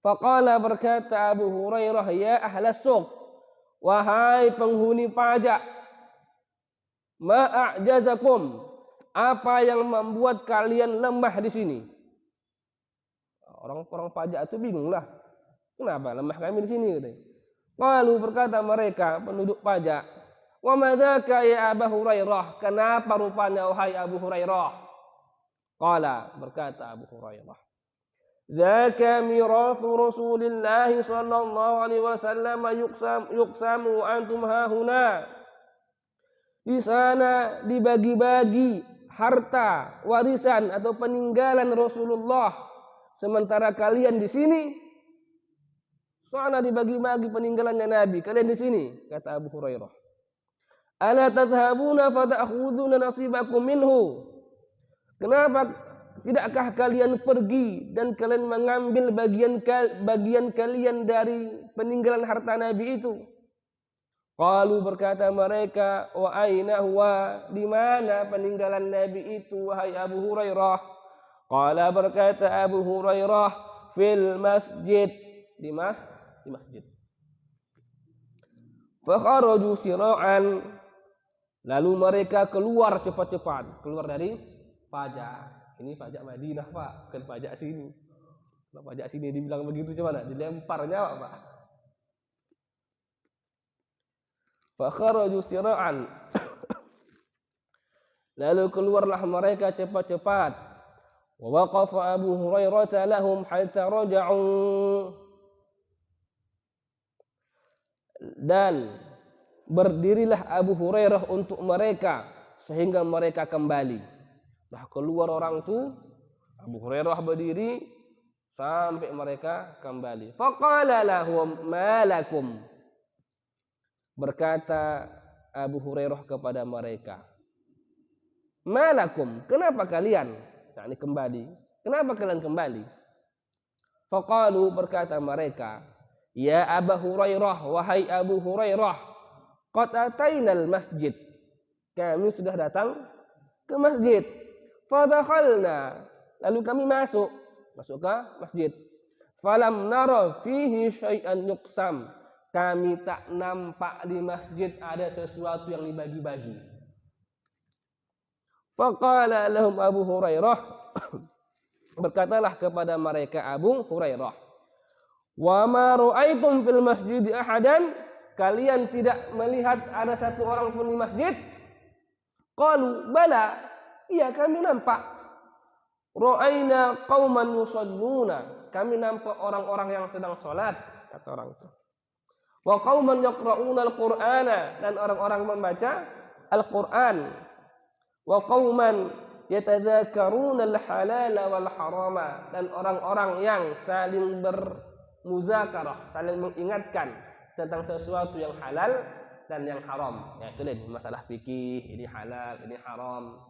Faqala, berkata Abu Hurairah, ya ahlas suq, wahai penghuni pajak, ma a'jazakum, apa yang membuat kalian lemah di sini? Orang-orang pajak itu bingung lah. Kenapa lemah kami di sini? Lalu berkata mereka, penduduk pajak, wa madzaka ya Abu Hurairah, kenapa rupanya wahai Abu Hurairah? Qala, berkata Abu Hurairah, dzaka mirathu Rasulillah sallallahu alaihi wasallam yuqsamu antum hahuna. Di sana dibagi-bagi harta warisan atau peninggalan Rasulullah, sementara kalian di sini. Sana dibagi-bagi peninggalannya Nabi, kalian di sini, kata Abu Hurairah. Ala tadhhabuna fata'khuduna nasibakum minhu. Kenapa tidakkah kalian pergi dan kalian mengambil bagian kalian dari peninggalan harta Nabi itu? Qalu, berkata mereka, wa aina huwa, di mana peninggalan Nabi itu wahai Abu Hurairah? Qala, berkata Abu Hurairah, fil masjid, di masjid. Fa kharaju sira'an, lalu mereka keluar cepat-cepat, keluar dari pajak. Ini pajak Madinah pak, bukan pajak sini. Kalau pajak sini dibilang begitu gimana? Dilempar nyawa pak. Fa kharaju sira'an, lalu keluarlah mereka cepat-cepat. Wa waqafa Abu Hurairah lahum hatta raja'u, dan berdirilah Abu Hurairah untuk mereka sehingga mereka kembali. Nah, keluar orang tu, Abu Hurairah berdiri, sampai mereka kembali. Faqala lahum ma lakum. Berkata Abu Hurairah kepada mereka, ma lakum, kenapa kalian kembali? Kenapa kalian kembali? Faqalu, berkata mereka, ya Abu Hurairah, wahai Abu Hurairah, qad atainal masjid. Kami sudah datang ke masjid. Fadakhalna, lalu kami masuk ke masjid. Falam nara fihi syai'an yuqsam. Kami tak nampak di masjid ada sesuatu yang dibagi-bagi. Faqala lahum Abu Hurairah, berkatalah kepada mereka Abu Hurairah, wa ma ra'aitum fil masjid ahadan, kalian tidak melihat ada satu orang pun di masjid? Qalu bala, iya kami nampak. Ra'aina qauman yusalluna, kami nampak orang-orang yang sedang salat, kata orang itu. Wa qauman yaqra'una al-Qur'ana, dan orang-orang membaca Al-Qur'an. Wa qauman yatadzakaruna al-halala wal harama, dan orang-orang yang saling bermuzakarah, saling mengingatkan tentang sesuatu yang halal dan yang haram. Ya, itu masalah fikih, ini halal, ini haram.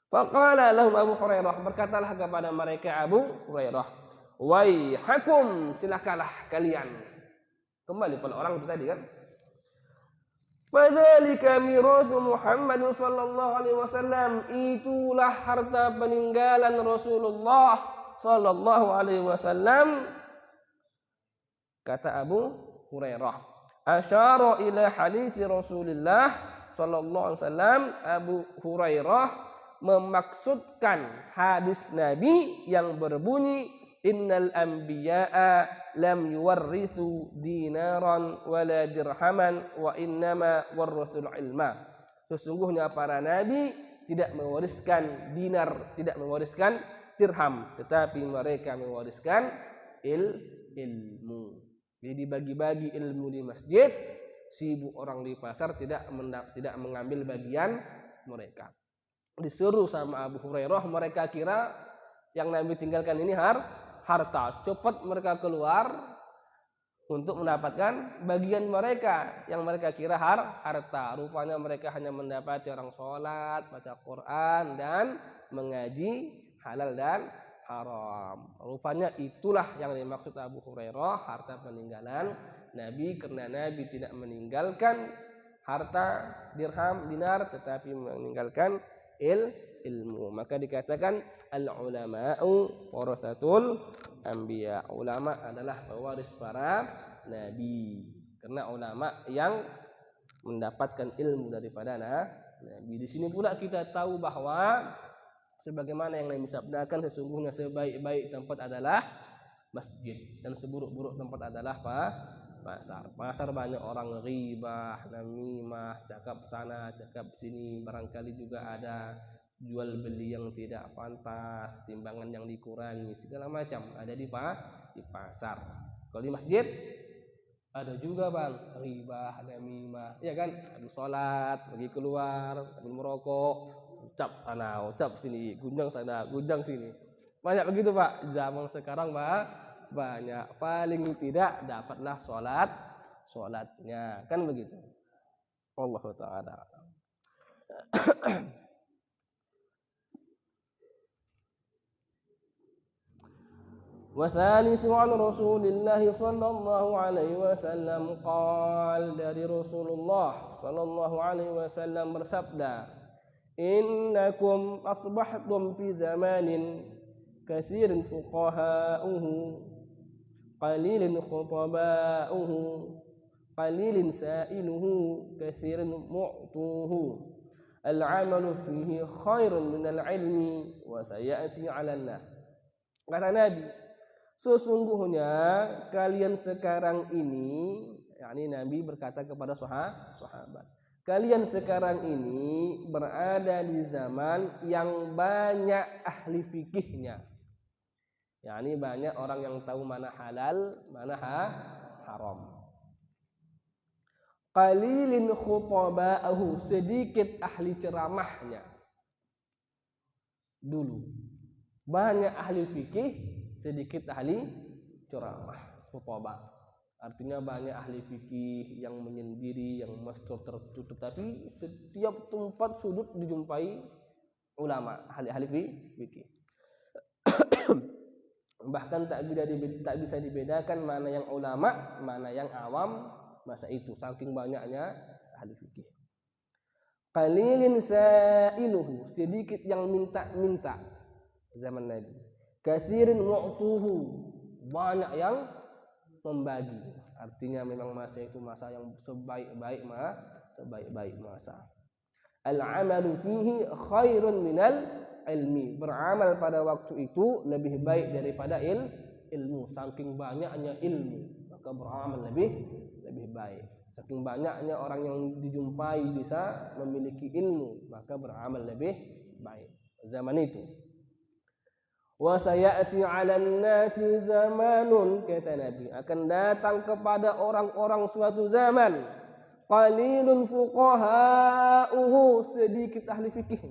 Faqala lahum Abu Hurairah, berkatalah kepada mereka Abu Hurairah, waihakum, celakalah kalian. Kembali pada orang itu tadi kan. Fadzalika mirasu Muhammad sallallahu alaihi wasallam, itulah harta peninggalan Rasulullah sallallahu alaihi wasallam. Kata Abu Hurairah, asyara ila hadits Rasulullah sallallahu alaihi wasallam. Abu Hurairah memaksudkan hadis Nabi yang berbunyi, innal anbiya'a lam yuwarrithu dinaran wala dirhaman wa innama warrathul ilma. Sesungguhnya para nabi tidak mewariskan dinar, tidak mewariskan dirham, tetapi mereka mewariskan ilmu. Jadi dibagi-bagi ilmu di masjid, sibuk orang di pasar tidak mengambil bagian mereka. Disuruh sama Abu Hurairah, mereka kira yang Nabi tinggalkan ini harta. Cepat mereka keluar untuk mendapatkan bagian mereka yang mereka kira harta. Rupanya mereka hanya mendapati orang sholat, baca Quran, dan mengaji halal dan haram. Rupanya itulah yang dimaksud Abu Hurairah harta peninggalan Nabi, karena Nabi tidak meninggalkan harta dirham, dinar, tetapi meninggalkan ilmu. Maka dikatakan al-ulama'u warathatul anbiya. Ulama adalah pewaris para nabi. Karena ulama yang mendapatkan ilmu daripada nabi. Di sini pula kita tahu bahwa sebagaimana yang Nabi sabdakan, sesungguhnya sebaik-baik tempat adalah masjid dan seburuk-buruk tempat adalah pasar. Pasar banyak orang ghibah, namimah, cakap sana, cakap sini, barangkali juga ada jual beli yang tidak pantas, timbangan yang dikurangi, segala macam ada di pasar. Kalau di masjid ada juga bang, ghibah, namimah, ya kan? Habis sholat, pergi keluar, ambil merokok, ucap sana, ucap sini, gunjang sana, gunjang sini. Banyak begitu pak. Zaman sekarang banyak, paling tidak dapatlah sholatnya, kan begitu. Allah Ta'ala. Wathalithu an Rasulillah sallallahu alaihi wasallam qal, dari Rasulullah sallallahu alaihi wasallam bersabda, innakum asbahtum fi zamanin kathirin fuqaha'uhu qalilin khutaba'uhu qalilin sa'iluhu kathirin mu'tuhu al-'amalu fihi khairun minal 'ilmi wa sayati 'alan nas. Kata Nabi, sesungguhnya kalian sekarang ini, yakni Nabi berkata kepada sahabat, kalian sekarang ini berada di zaman yang banyak ahli fikihnya. Yakni banyak orang yang tahu mana halal, mana haram. Qalilin khutaba'ahu, sedikit ahli ceramahnya. Dulu banyak ahli fikih, sedikit ahli ceramah, khutbah. Artinya banyak ahli fikih yang menyendiri, yang master tertutup, tapi setiap tempat sudut dijumpai ulama, ahli-ahli fikih. Bahkan tak bisa dibedakan mana yang ulama, mana yang awam masa itu, saking banyaknya ahli fikih. Qalilin sa'iluhu, sedikit yang minta-minta zaman Nabi. Katsirin mu'tuhu, banyak yang membagi. Artinya memang masa itu masa yang sebaik-baik masa. Al-amalu fihi khairun minal ilmi. Beramal pada waktu itu lebih baik daripada ilmu. Saking banyaknya ilmu, maka beramal lebih baik. Saking banyaknya orang yang dijumpai bisa memiliki ilmu, maka beramal lebih baik zaman itu. Wa sayati 'alan nasi zamanun, kata Nabi, akan datang kepada orang-orang suatu zaman, qalilun fuqaha'uhu, sedikit ahli fikih,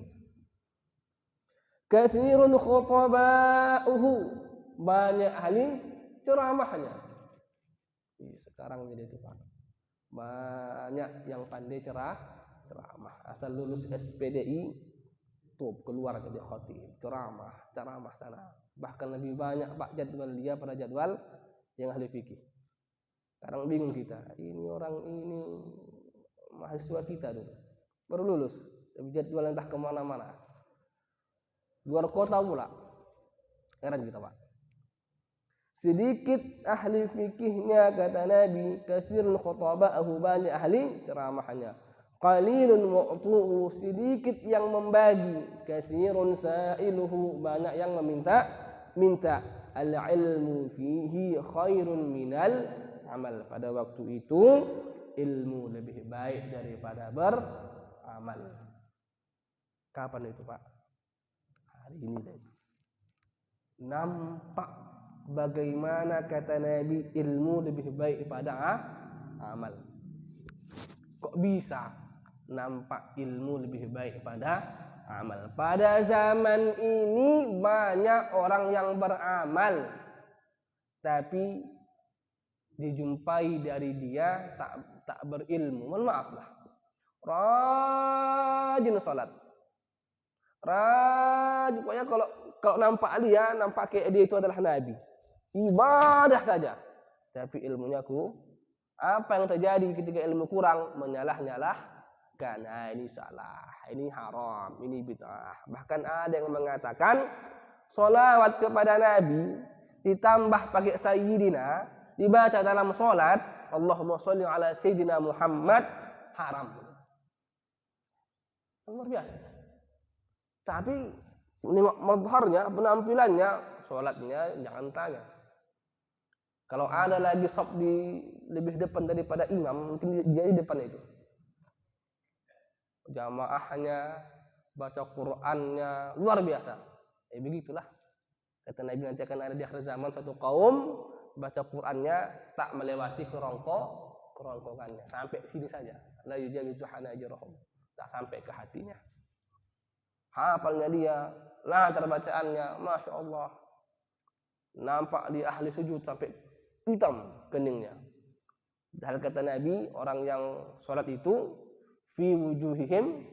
katsirun khutaba'uhu, banyak ahli ceramahnya. Sekarang jadi itu Pak, banyak yang pandai ceramah, asal lulus SPDI tuh keluar jadi khatib, ceramah sana. Bahkan lebih banyak Pak jadwal dia pada jadwal yang ahli fikih. Sekarang bingung kita, ini orang ini mahasiswa kita dulu baru lulus, tapi jadwal entah kemana-mana, luar kota pula, heran kita Pak. Sedikit ahli fikihnya, kata Nabi, katsirun khutaba'ahu, banyak ahli ceramahnya. Qalilun mu'tuhu, sedikit yang membagi. Katsirun sa'iluhu, banyak yang minta. Al-ilmu fihi khairun minal amal. Pada waktu itu ilmu lebih baik daripada beramal. Kapan itu Pak? Hari ini deh. Nampak bagaimana kata Nabi ilmu lebih baik pada amal. Kok bisa nampak ilmu lebih baik pada amal? Pada zaman ini banyak orang yang beramal, tapi dijumpai dari dia tak berilmu. Mohon maaf lah. Rajin salat, rajin, pokoknya kalau nampak dia, nampak kayak dia itu adalah Nabi, ibadah saja, tapi ilmunya apa yang terjadi ketika ilmu kurang? Menyalah-nyalahkan, ini salah, ini haram, ini bid'ah. Bahkan ada yang mengatakan sholawat kepada Nabi ditambah pakai sayyidina, dibaca dalam sholat, Allahumma sholli ala sayyidina Muhammad, haram. Luar biasa. Tapi mazharnya, penampilannya, sholatnya jangan tanya. Kalau ada lagi sop di lebih depan daripada imam, mungkin dia di depan itu. Jamaahnya, baca Qur'annya luar biasa. Begitulah. Kata Nabi, nanti akan ada di akhir zaman satu kaum baca Qur'annya tak melewati kerongkongannya, sampai sini saja. La yujawizu hanajirahum, tak sampai ke hatinya. Hafalnya dia, lancar bacaannya, masya Allah. Nampak dia ahli sujud sampai hitam keningnya. Padahal kata Nabi, orang yang sholat itu fi wujuhihim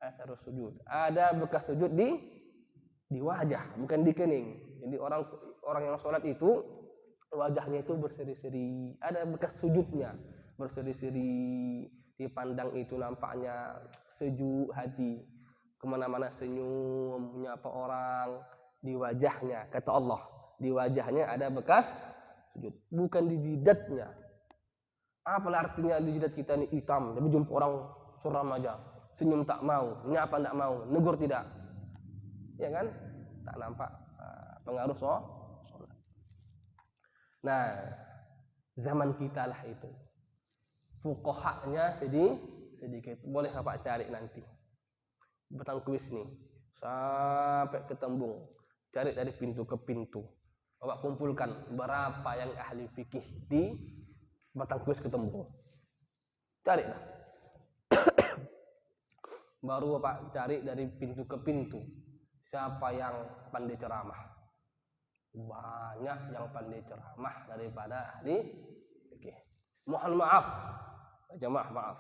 atharus sujud, ada bekas sujud di wajah, bukan di kening. Jadi orang yang sholat itu wajahnya itu berseri-seri, ada bekas sujudnya, berseri-seri, dipandang itu nampaknya sejuk hati, kemana-mana senyum, menyapa orang, di wajahnya, kata Allah, di wajahnya ada bekas sujud, bukan di jidatnya. Apalah artinya di jidat kita ini hitam, tapi jumpa orang suram aja, senyum tak mau, menyapa tak mau, negur tidak, ya kan? Tak nampak pengaruh sholat. Nah, zaman kita lah itu, fuqahanya sedikit. Boleh Bapak cari nanti Batang Kuis nih sampai ke Tembung, cari dari pintu ke pintu, Bapak kumpulkan berapa yang ahli fikih di Batang Kuis ke Tembung, carilah. Baru Bapak cari dari pintu ke pintu siapa yang pandai ceramah. banyak yang pandai ceramah daripada ahli fikih. Mohon maaf, jamaah maaf.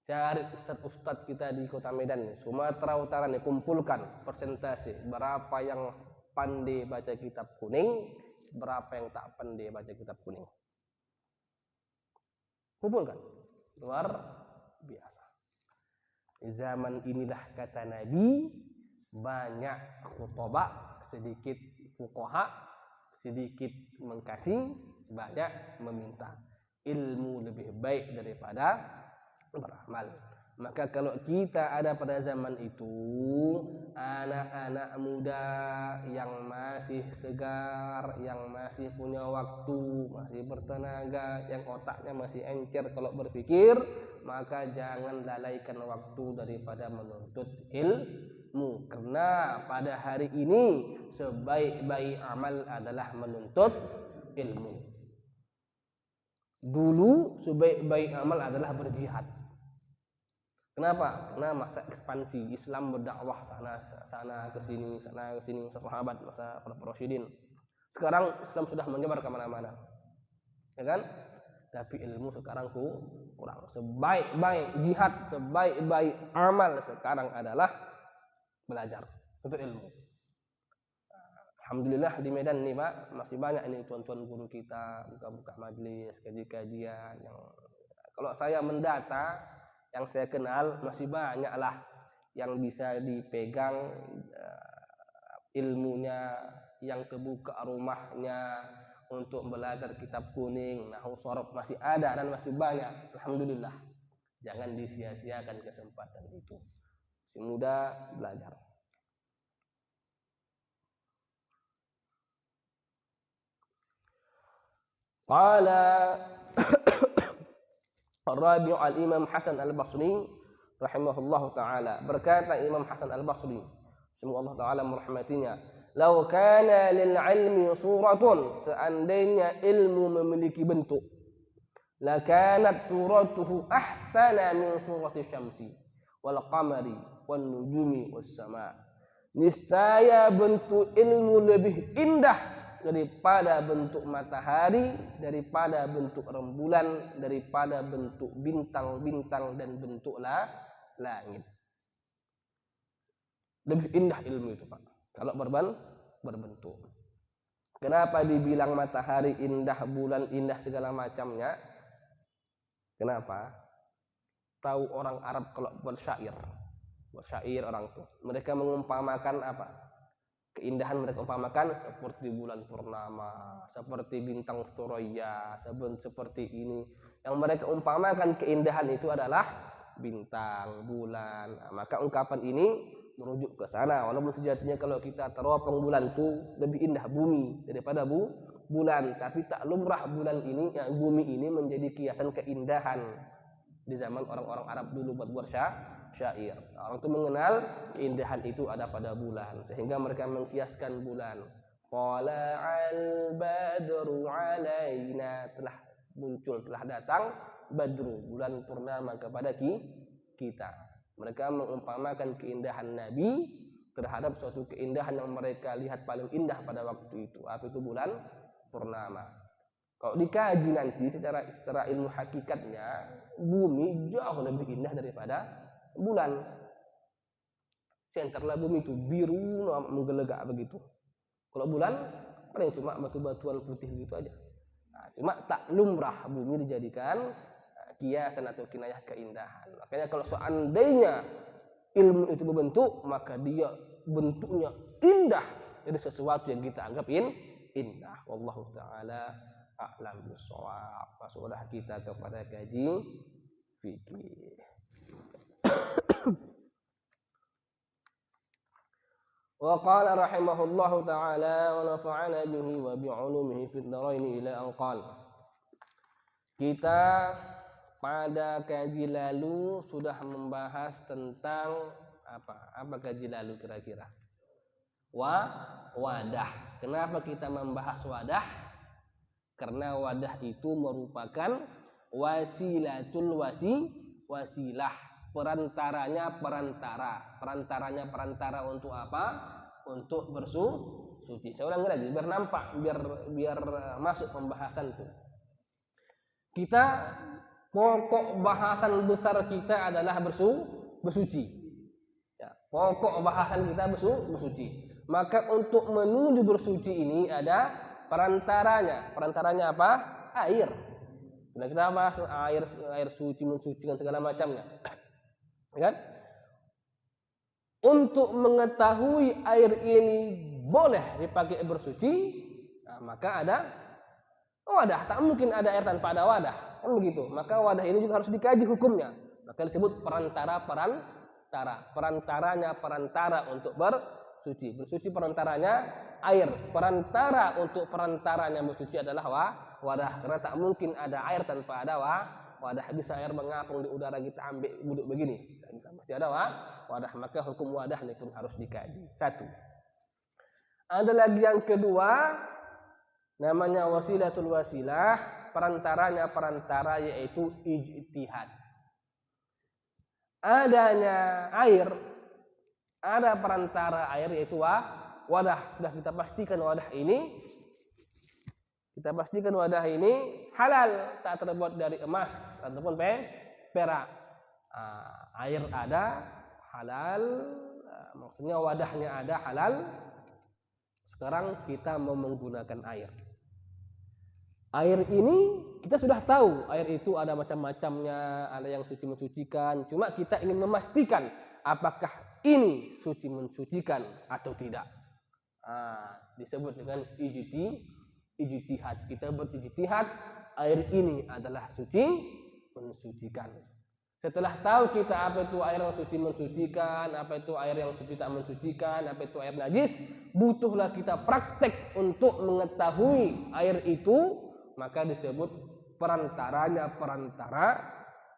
Cari ustadz-ustadz kita di Kota Medan, Sumatera Utara nih, kumpulkan persentase berapa yang pandai baca kitab kuning, berapa yang tak pandai baca kitab kuning. Kumpulkan, luar biasa. Zaman inilah kata Nabi, banyak khutbah, sedikit fuqaha, sedikit mengkasih, banyak meminta. Ilmu lebih baik daripada beramal. Maka kalau kita ada pada zaman itu anak-anak muda yang masih segar, yang masih punya waktu, masih bertenaga, yang otaknya masih encer kalau berpikir, maka jangan lalaikan waktu daripada menuntut ilmu. Karena pada hari ini sebaik-baik amal adalah menuntut ilmu. Dulu sebaik-baik amal adalah berjihad. Kenapa? Karena masa ekspansi Islam berdakwah sana ke sini, sahabat masa Khalifah Rasyidin. Sekarang Islam sudah menyebar kemana-mana, ya kan? Tapi ilmu sekarang kurang. Sebaik-baik jihad, sebaik-baik amal sekarang adalah belajar untuk ilmu. Alhamdulillah di Medan nih Pak, masih banyak ini tuan-tuan guru kita buka-buka majelis, kajian yang kalau saya mendata, yang saya kenal masih banyaklah yang bisa dipegang ilmunya, yang kebuka rumahnya untuk belajar kitab kuning, nahwu sharaf masih ada dan masih banyak. Alhamdulillah. Jangan disia-siakan kesempatan itu. Si muda belajar. Qala Rabi' al-Imam Hasan al-Basri rahimahullahu ta'ala, berkata Imam Hasan al-Basri, semoga Allah ta'ala merahmatinya, "Lau kana lil ilmi suratun," seandainya ilmu memiliki bentuk, "la kanat suratuhu ahsana min surati syamsi wal qamari wan nujumi was sama." Niscaya bentuk ilmu lebih indah daripada bentuk matahari, daripada bentuk rembulan, daripada bentuk bintang-bintang dan bentuk langit. Lebih indah ilmu itu Pak, kalau berbentuk. Kenapa dibilang matahari indah, bulan indah, segala macamnya? Kenapa? Tahu orang Arab kalau bersyair orang tuh, mereka mengumpamakan apa? Keindahan mereka umpamakan seperti bulan purnama, seperti bintang Suraya, seperti ini. Yang mereka umpamakan keindahan itu adalah bintang, bulan. Nah, maka ungkapan ini merujuk ke sana. Walaupun sejatinya kalau kita teropong bulan itu lebih indah bumi daripada bulan, tapi tak lumrah bulan ini, bumi ini menjadi kiasan keindahan di zaman orang-orang Arab dulu buat syair. Orang itu mengenal keindahan itu ada pada bulan, sehingga mereka mengkiaskan bulan. Qala'al badru alaina, telah muncul, telah datang badru, bulan purnama kepada kita. Mereka mengumpamakan keindahan Nabi terhadap suatu keindahan yang mereka lihat paling indah pada waktu itu. Apa itu? Bulan purnama. Kalau dikaji nanti secara ilmu hakikatnya, bumi jauh lebih indah daripada bulan. Senterlah bumi itu biru menggelegak begitu. Kalau bulan paling cuma batu-batuan putih gitu aja. Nah, cuma tak lumrah bumi dijadikan kiasan atau kinayah keindahan. Makanya kalau seandainya ilmu itu berbentuk, maka dia bentuknya indah dari sesuatu yang kita anggap indah. Wallahu ta'ala a'lam bishawab. Masuklah kita kepada kaji fikih. Wa qala rahimahullahu ta'ala wa nafa'ana bihi wa bi'ulumihi fid dharain ila an qala. Kita pada kaji lalu sudah membahas tentang apa kaji lalu kira-kira? Wadah. Kenapa kita membahas wadah? Karena wadah itu merupakan wasilatul wasilah. Perantaranya perantara untuk apa? untuk bersuci. Saya ulangi lagi biar nampak, biar masuk pembahasan itu. Kita pokok bahasan besar kita adalah bersuci. Ya, pokok bahasan kita bersuci. Maka untuk menuju bersuci ini ada perantaranya. Perantaranya apa? Air. Sudah kita bahas air suci, mensucikan segala macamnya. Kan? Untuk mengetahui air ini boleh dipakai bersuci, nah, maka ada wadah. Tak mungkin ada air tanpa ada wadah, kan begitu. Maka wadah ini juga harus dikaji hukumnya. Maka disebut perantara untuk bersuci. Bersuci perantaranya air. Perantara untuk perantaranya bersuci adalah wadah. Karena tak mungkin ada air tanpa ada wadah. Bisa air mengapung di udara kita ambil duduk begini. Mesti ada wadah. Maka hukum wadah ini pun harus dikaji. Satu. Ada lagi yang kedua, namanya wasilatul wasilah. Perantaranya perantara yaitu ijtihad. Adanya air, ada perantara air yaitu wadah. Sudah kita pastikan wadah ini. Kita pastikan wadah ini halal, tak terbuat dari emas ataupun perak. Air ada, halal, maksudnya wadahnya ada, halal. Sekarang kita mau menggunakan air. Air ini kita sudah tahu, air itu ada macam-macamnya, ada yang suci mensucikan. Cuma kita ingin memastikan apakah ini suci mensucikan atau tidak. Disebut dengan ijtihad. Kita berijtihad, air ini adalah suci mensucikan. Setelah tahu kita apa itu air yang suci mensucikan, apa itu air yang suci tak mensucikan, apa itu air najis, butuhlah kita praktek untuk mengetahui air itu, maka disebut perantara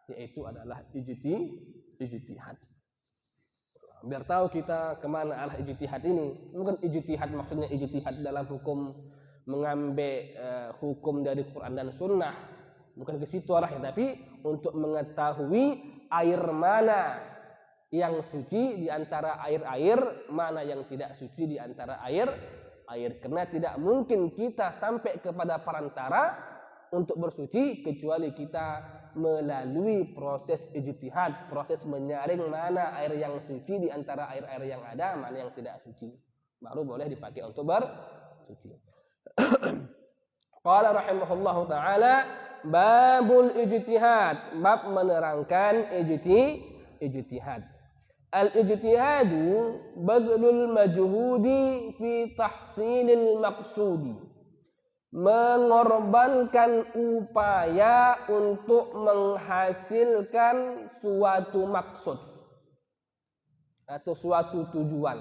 yaitu adalah ijtihad. Biar tahu kita kemana arah ijtihad ini. Bukan ijtihad maksudnya ijtihad dalam hukum mengambil hukum dari Quran dan Sunnah, bukan ke situ arahnya, tapi untuk mengetahui air mana yang suci di antara air-air, mana yang tidak suci di antara air. Karena tidak mungkin kita sampai kepada perantara untuk bersuci kecuali kita melalui proses ijtihad, proses menyaring mana air yang suci di antara air-air yang ada, mana yang tidak suci. Baru boleh dipakai untuk bersuci. Qala rahimahullahu ta'ala babul ijtihad, bab menerangkan ijtihad. Al-ijtihadu badlul majhudi fi tahsilil maqsudi, mengorbankan upaya untuk menghasilkan suatu maksud atau suatu tujuan.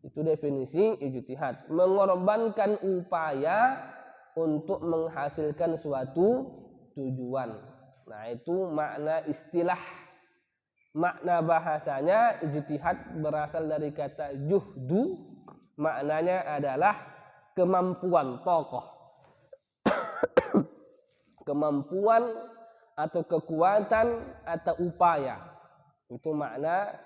Itu definisi ijtihad, mengorbankan upaya untuk menghasilkan suatu tujuan. Nah, itu makna istilah. Makna bahasanya ijtihad berasal dari kata juhdu, maknanya adalah kemampuan tokoh. Kemampuan atau kekuatan atau upaya. Itu makna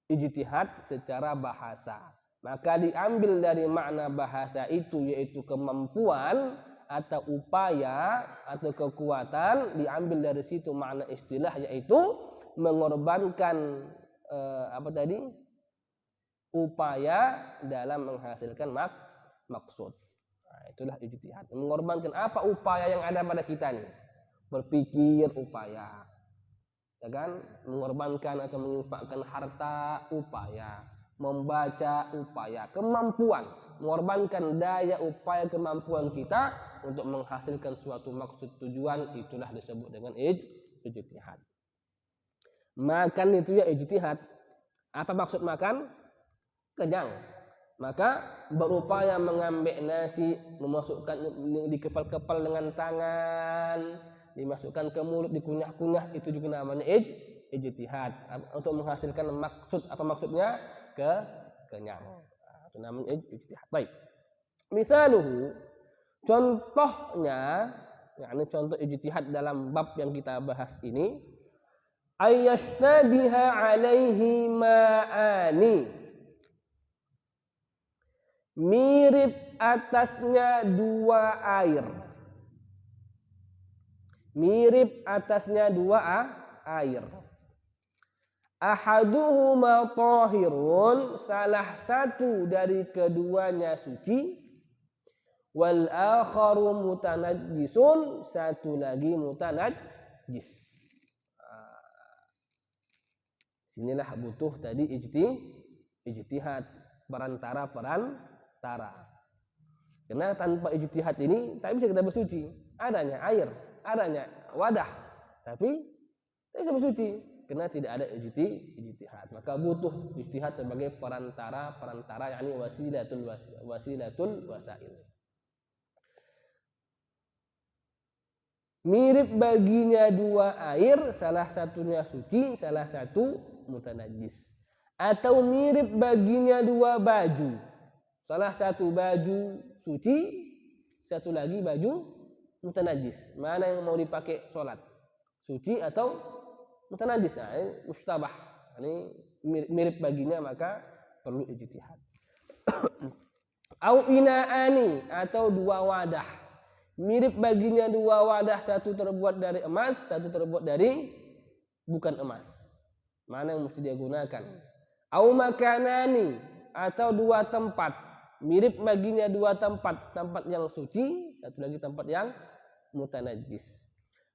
ijtihad secara bahasa. Maka diambil dari makna bahasa itu, yaitu kemampuan atau upaya atau kekuatan, diambil dari situ makna istilah, yaitu mengorbankan upaya dalam menghasilkan maksud. Nah, itulah ijtihad. Mengorbankan apa upaya yang ada pada kita nih? Berpikir upaya, ya kan? Mengorbankan atau menginfakkan harta upaya, membaca upaya, kemampuan, mengorbankan daya upaya kemampuan kita untuk menghasilkan suatu maksud tujuan, itulah disebut dengan ijtihad. Makan itu ya ijtihad. Apa maksud makan? Kenyang. Maka berupaya mengambil nasi, memasukkan dikepal-kepal dengan tangan, dimasukkan ke mulut, dikunyah-kunyah, itu juga namanya ijtihad. Untuk menghasilkan maksud, apa maksudnya? Kenyang. Itu namanya ijtihad. Baik. Misaluhu, contohnya, yakni contoh ijtihad dalam bab yang kita bahas ini, ayyashtabiha alaihi ma'ani, mirip atasnya dua air. Mirip atasnya dua air. Ahaduhuma tahirun, salah satu dari keduanya suci. Wal akharu mutanajjisun, satu lagi mutanajjis. Sinilah butuh tadi ijtihad perantara. Karena tanpa ijtihad ini tak bisa kita bersuci. Adanya air, adanya wadah, tapi tak bisa bersuci karena tidak ada ijtihad. Maka butuh ijtihad sebagai perantara, yakni wasilatul wasail. Mirip baginya dua air, salah satunya suci, salah satu mutanajis. Atau mirip baginya dua baju, salah satu baju suci, satu lagi baju mutanajis. Mana yang mau dipakai sholat? Suci atau mutanajis? Nah, ini mustabah. Ini mirip baginya, maka perlu ijtihad. Au inaani, atau dua wadah. Mirip baginya dua wadah, satu terbuat dari emas, satu terbuat dari bukan emas. Mana yang mesti dia gunakan? Au makanani, atau dua tempat. Mirip baginya dua tempat, tempat yang suci, satu lagi tempat yang mutanajis.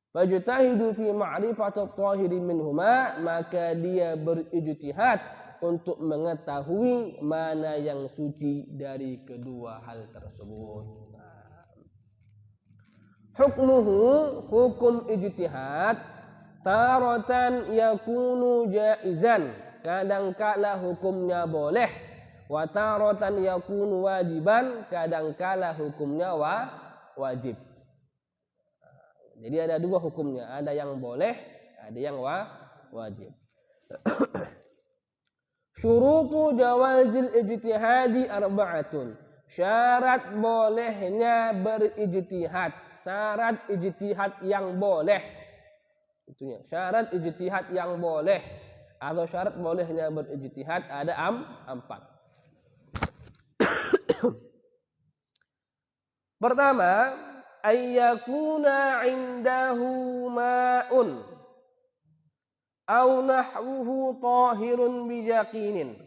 Fajtahidu fi ma'rifatit tahiri minhuma, maka dia berijtihad untuk mengetahui mana yang suci dari kedua hal tersebut. Hukmuhu, hukum ijtihad, taratan yakunu jaizan, kadangkala hukumnya boleh, wa taratan yakunu wajiban, kadangkala hukumnya wajib. Jadi ada dua hukumnya, ada yang boleh, ada yang wajib. Syurutu jawazil ijtihadi arba'atun. Syarat bolehnya berijtihad, syarat ijtihad yang boleh. Itunya, syarat ijtihad yang boleh atau syarat bolehnya berijtihad ada empat. Pertama, ayyakuna indahu ma'un au nahwuhu tahirun bijaqinin.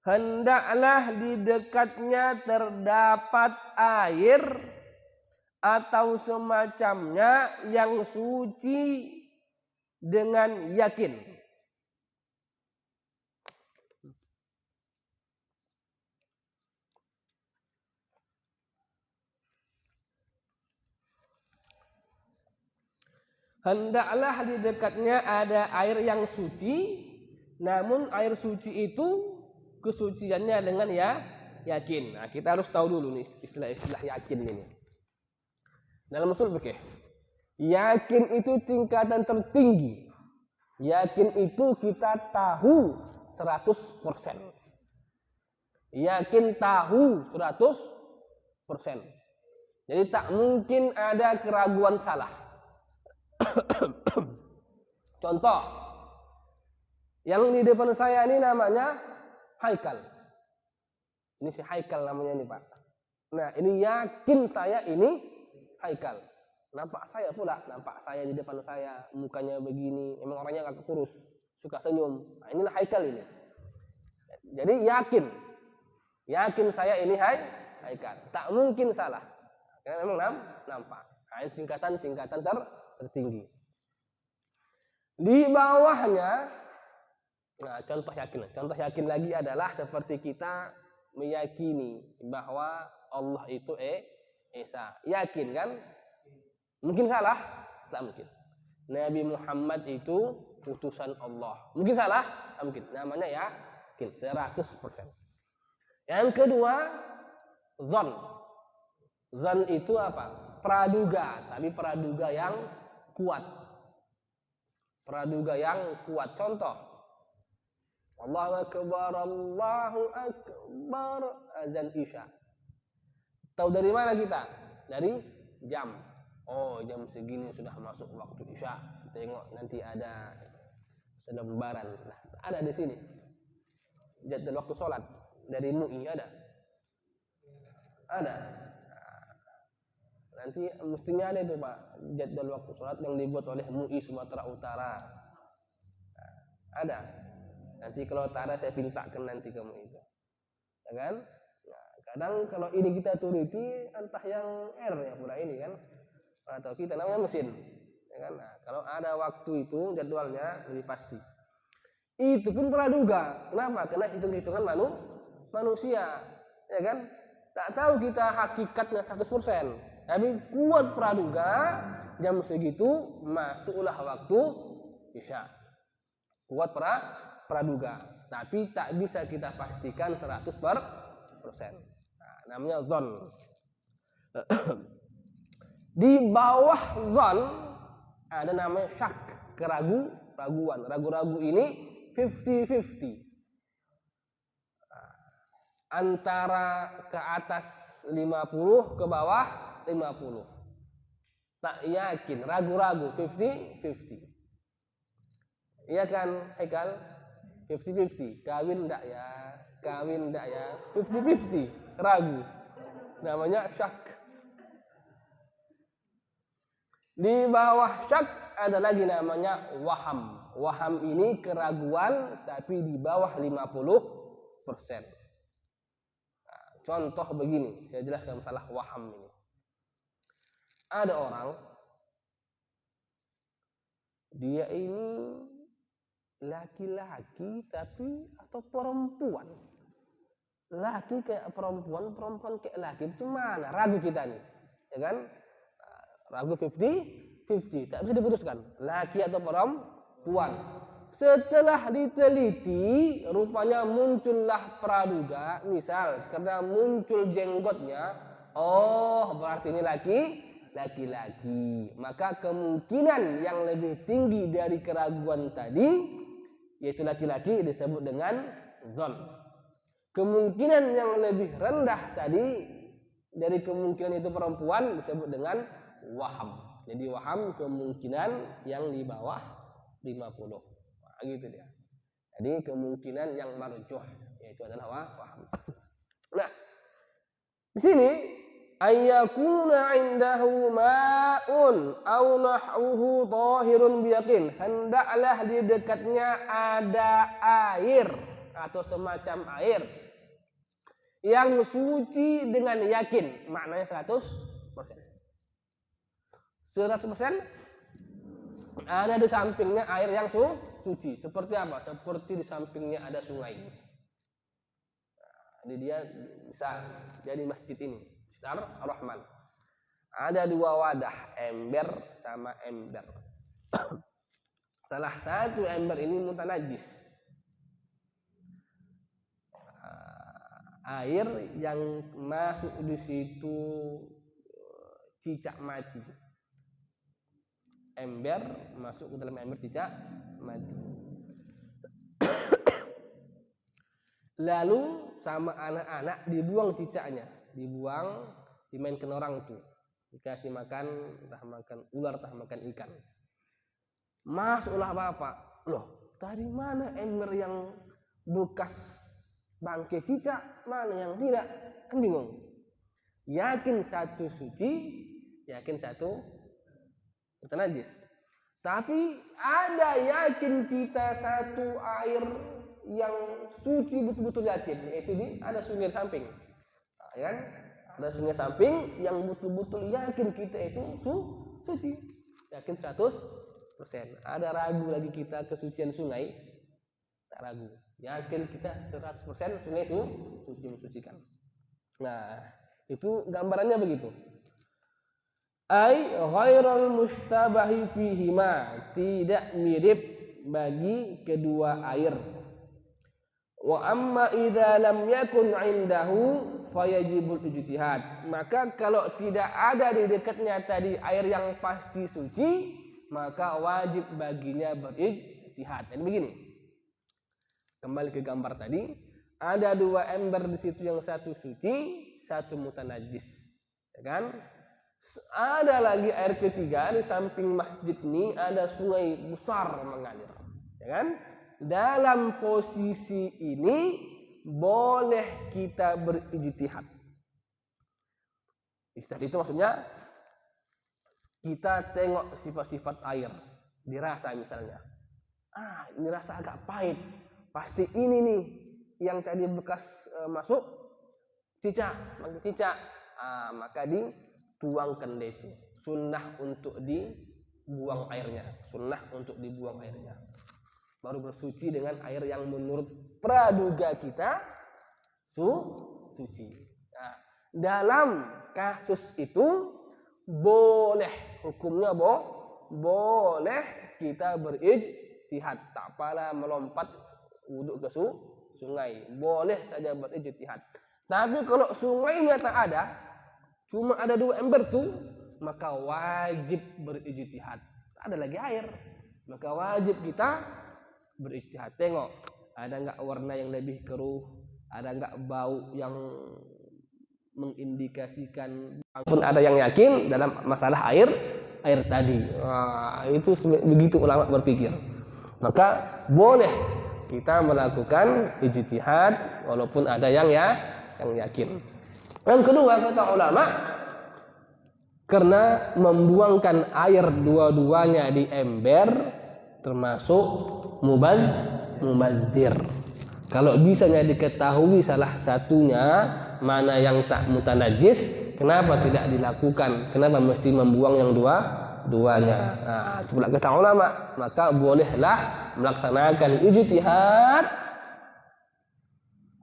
Hendaklah di dekatnya terdapat air atau semacamnya yang suci dengan yakin. Hendaklah di dekatnya ada air yang suci, namun air suci itu kesuciannya dengan yakin. Nah, kita harus tahu dulu nih istilah-istilah yakin ini. Dalam usul fikih, yakin itu tingkatan tertinggi. Yakin itu kita tahu 100%. Yakin tahu 100%. Jadi tak mungkin ada keraguan salah. Contoh, yang di depan saya ini namanya Haikal. Ini si Haikal namanya ini, Pak. Nah, ini yakin saya ini Haikal. Nampak saya pula, nampak saya di depan saya, mukanya begini, emang orangnya agak kurus, suka senyum. Nah, inilah Haikal ini. Jadi yakin saya ini Haikal. Tak mungkin salah. Karena memang nampak. Nah, ini tingkatan tertinggi. Di bawahnya, nah, contoh yakin lagi adalah seperti kita meyakini bahwa Allah itu Esa. Yakin kan? Mungkin salah? Tak mungkin. Nabi Muhammad itu utusan Allah. Mungkin salah? Tak mungkin. Namanya yakin 100%. Yang kedua, zon. Zon itu apa? Praduga, tapi praduga yang kuat. Praduga yang kuat. Contoh, Allahu Akbar, Allahu Akbar, azan Isya. Tahu dari mana kita? Dari jam. Oh, jam segini sudah masuk waktu Isya. Tengok nanti ada sedang lembaran. Nah, ada di sini. Jadwal waktu sholat dari MUI ada. Ada. Nanti mestinya ada itu Pak, jadwal waktu sholat yang dibuat oleh MUI Sumatera Utara. Ada. Nanti kalau tak ada saya pintakan nanti kamu itu, ya kan? Nah, kadang kalau ini kita turuti entah yang R ya pura ini kan, atau kita namanya mesin, ya kan? Nah, kalau ada waktu itu jadwalnya lebih pasti. Itu pun praduga. Kenapa? Karena hitung-hitungan manusia, ya kan? Tak tahu kita hakikatnya 100%. Tapi kuat praduga jam segitu masuklah waktu isya. Kuat praduga. Tapi tak bisa kita pastikan 100%. Nah, namanya zon. Di bawah zon ada namanya syak, raguan. Ragu-ragu ini 50-50. Antara ke atas 50 ke bawah 50. Tak yakin, ragu-ragu 50-50. Iya kan, Haikal? 50-50. Kawin enggak ya? 50-50. Ragu. Namanya syak. Di bawah syak ada lagi namanya waham. Waham ini keraguan tapi di bawah 50%. Contoh begini, saya jelaskan masalah waham ini. Ada orang, dia ini laki-laki tapi atau perempuan. Laki kayak perempuan, perempuan kayak laki. Itu mana? Ragu kita nih, ya kan? Ragu 50-50, tak bisa diputuskan. Laki atau perempuan. Setelah diteliti, rupanya muncullah praduga. Misal, karena muncul jenggotnya, oh berarti ini laki-laki. Maka kemungkinan yang lebih tinggi dari keraguan tadi, yaitu laki-laki, disebut dengan zon. Kemungkinan yang lebih rendah tadi, dari kemungkinan itu perempuan, disebut dengan waham. Jadi waham kemungkinan yang di bawah 50. Gitu dia. Jadi kemungkinan yang marjuh yaitu adalah waham. Nah, di sini ayyakuna indahu ma'un aw nahwuhu tahirun biyaqin. Hendaklah di dekatnya ada air atau semacam air yang suci dengan yakin. Maknanya 100%. 100% ada di sampingnya air yang suci. Seperti apa? Seperti di sampingnya ada sungai. Nah, dia bisa jadi masjid ini, Masjid Ar-Rahman. Ada 2 wadah, ember sama ember. Salah satu ember ini mutanajis. Air yang masuk di situ cicak mati. Ember masuk ke dalam ember cicak mati. Lalu sama anak-anak dibuang cicaknya, dimainkan orang tuh, dikasih makan, entah makan ular, entah makan ikan. Masuklah bapak, loh tadi mana ember yang bekas bangkai cicak, mana yang tidak, kan bingung. Yakin satu suci, yakin satu najis. Tapi ada yakin kita satu air yang suci betul-betul yakin, yaitu ada sungai samping, ya kan? Ada sungai samping yang betul-betul yakin kita itu suci, yakin 100%. Ada ragu lagi kita kesucian sungai? Tak ragu, yakin kita 100% sungai suci mensucikan. Nah, itu gambarannya begitu. Ai ghairal mustabahi fihima, tidak mirip bagi kedua air. Wa amma idza lam yakun indahu fayajibul ijtihad. Maka kalau tidak ada di dekatnya tadi air yang pasti suci, maka wajib baginya berijtihad. Dan begini. Kembali ke gambar tadi, ada 2 ember di situ, yang satu suci, satu mutanajis. Ya kan? Ada lagi air ketiga di samping masjid ini, ada sungai besar mengalir, ya kan? Dalam posisi ini boleh kita berijtihad. Ijtihad itu maksudnya kita tengok sifat-sifat air, dirasa misalnya. Ini rasa agak pahit. Pasti ini nih yang tadi bekas masuk cicak. Maka dituangkan deh itu. Sunnah untuk dibuang airnya. Baru bersuci dengan air yang menurut praduga kita suci. Nah, dalam kasus itu boleh hukumnya boleh kita berijtihad, tak apalah melompat wuduk ke sungai, boleh saja berijtihad. Tapi kalau sungainya tak ada, cuma ada 2 ember tuh, maka wajib berijtihad. Tak ada lagi air, maka wajib kita berijtihad. Tengok, ada enggak warna yang lebih keruh, ada enggak bau yang mengindikasikan, pun ada yang yakin dalam masalah air tadi. Itu begitu ulama berpikir. Maka boleh kita melakukan ijtihad walaupun ada yang yakin. Yang kedua kata ulama, karena membuangkan air dua-duanya di ember termasuk mubadzir. Kalau bisanya diketahui salah satunya mana yang tak mutanajis, kenapa tidak dilakukan? Kenapa mesti membuang yang duanya? Itulah kata ulama, maka bolehlah melaksanakan ijtihad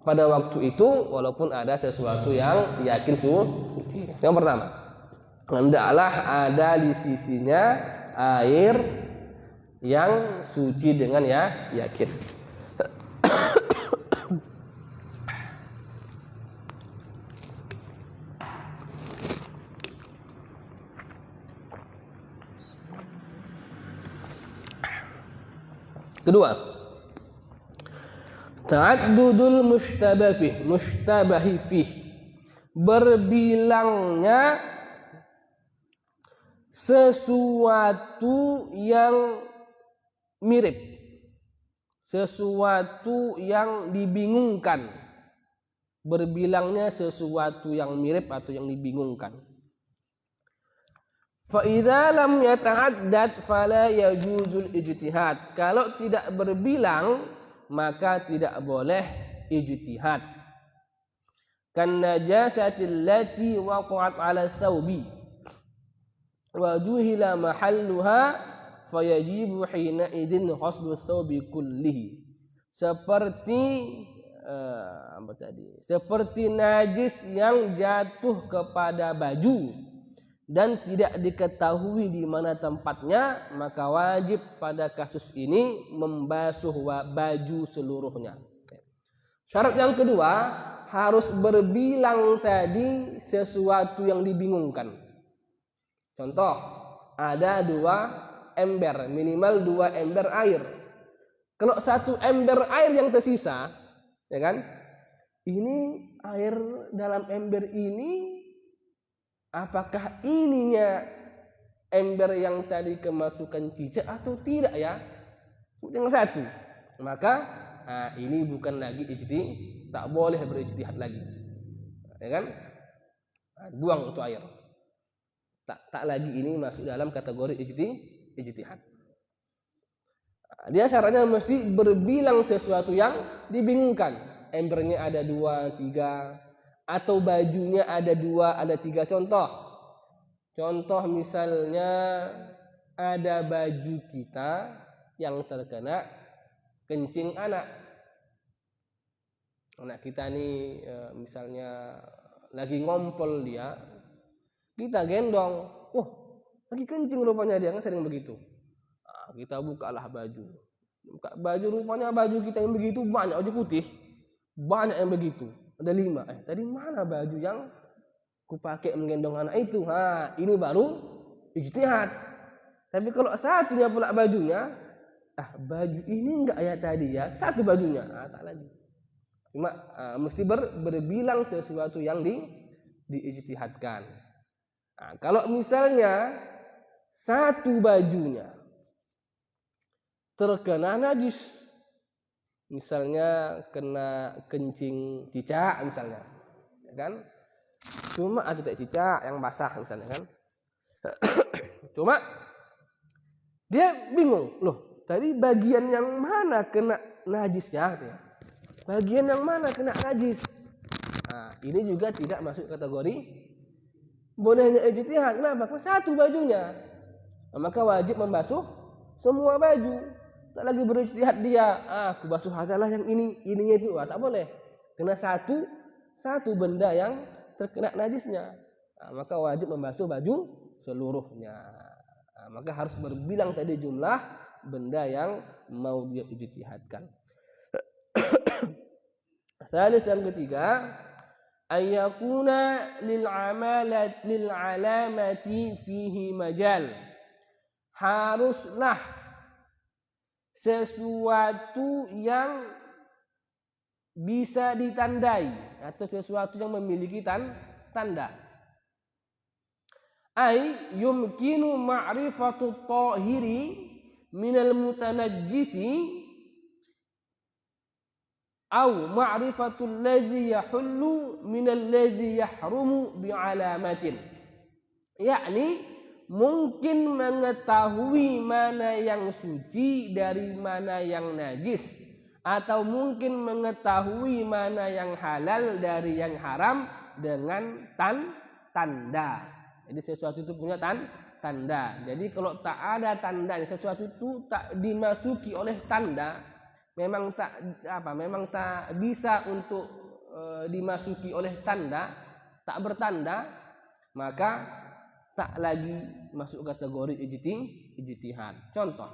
pada waktu itu walaupun ada sesuatu yang yakin suci. Yang pertama, hendaklah ada di sisinya air yang suci dengan yakin. Kedua, ta'addudul mushtabahi fih, berbilangnya sesuatu yang mirip, sesuatu yang dibingungkan. Berbilangnya sesuatu yang mirip atau yang dibingungkan. Fa idza lam yata'addad fala yajuzul ijtihad. Kalau tidak berbilang maka tidak boleh ijtihad. Kan najasati allati waqa'at 'ala thawbi wa juhila mahalluha fayajibu hina idzin ghuslu thawbi kullihi. Seperti najis yang jatuh kepada baju dan tidak diketahui di mana tempatnya, maka wajib pada kasus ini membasuh baju seluruhnya. Syarat yang kedua, harus berbilang tadi sesuatu yang dibingungkan. Contoh, ada 2 ember, minimal 2 ember air. Kalau 1 ember air yang tersisa, ya kan? Ini air dalam ember ini, apakah ininya ember yang tadi kemasukan cicak atau tidak ya? Yang satu, maka ini bukan lagi ijtihad, tak boleh berijtihad lagi, ya kan? Buang itu air, tak lagi ini masuk dalam kategori ijtihad. Dia syaratnya mesti berbilang sesuatu yang dibingungkan. Embernya ada 2, 3, atau bajunya ada 2, ada 3. Contoh misalnya ada baju kita yang terkena kencing anak kita nih, misalnya lagi ngompol dia, kita gendong, lagi kencing rupanya dia, kan sering begitu. Kita bukalah baju, rupanya baju kita yang begitu banyak, baju putih banyak yang begitu, ada 5. Tadi mana baju yang kupakai menggendong anak itu? Ini baru ijtihad. Tapi kalau satunya pula bajunya, baju ini enggak ya tadi ya, satu bajunya, tak lagi. Cuma mesti berbilang sesuatu yang diijtihadkan. Kalau misalnya satu bajunya terkena najis, misalnya kena kencing cicak misalnya, ya kan? Cuma ada tak cicak yang basah misalnya kan. Cuma dia bingung, loh tadi bagian yang mana kena najisnya gitu ya. Bagian yang mana kena najis. Nah, ini juga tidak masuk kategori bolehnya ijtihad. Kenapa? Karena satu bajunya. Nah, maka wajib membasuh semua baju. Tak lagi berijtihad dia, aku basuh ajalah yang ininya itu. Tak boleh. Kena satu benda yang terkena najisnya. Nah, maka wajib membasuh baju seluruhnya. Nah, maka harus berbilang tadi jumlah benda yang mau dia ijtihadkan. Salis yang ketiga, ayyakuna lil alamati fihi majal. Haruslah sesuatu yang bisa ditandai atau sesuatu yang memiliki tanda. Ay yumkinu ma'rifatu tahiri minal mutanajjisi au ma'rifatul ladzi yahullu minal ladzi yahrumu bi'alamatin. Yakni mungkin mengetahui mana yang suci dari mana yang najis, atau mungkin mengetahui mana yang halal dari yang haram dengan tanda. Jadi sesuatu itu punya tanda. Jadi kalau tak ada tanda, sesuatu itu tak dimasuki oleh tanda, memang tak bisa untuk dimasuki oleh tanda, tak bertanda, maka tak lagi masuk kategori ijtihad. Contoh,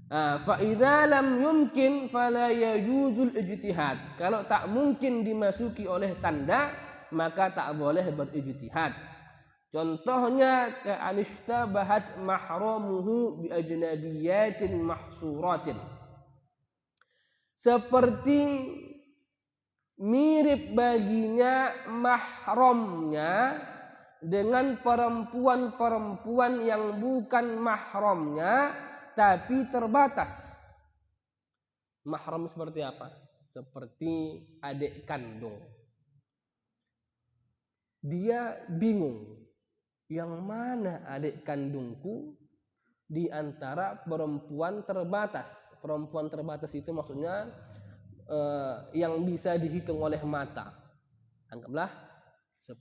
fa idza lam yumkin fala yajuzul ijtihad. Kalau tak mungkin dimasuki oleh tanda, maka tak boleh berijtihad. Contohnya ka'anishtabahat mahramuhu bi ajnabiyatin mahsuratin. Seperti mirip baginya mahramnya dengan perempuan-perempuan yang bukan mahramnya tapi terbatas. Mahram seperti apa? Seperti adik kandung. Dia bingung, yang mana adik kandungku di antara perempuan terbatas. Perempuan terbatas itu maksudnya yang bisa dihitung oleh mata. Anggaplah 10.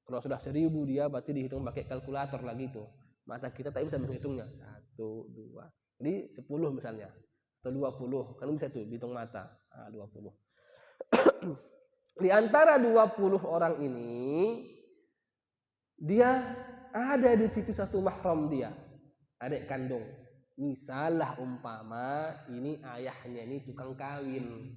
Kalau sudah 1000 dia berarti dihitung pakai kalkulator lagi itu. Mata kita tak bisa menghitungnya. 1, 2. Jadi 10 misalnya. Atau 20. Kan bisa tuh dihitung mata. 20. Di antara 20 orang ini, dia ada di situ satu mahram dia, adik kandung. Misalnya umpama ini ayahnya ini tukang kawin,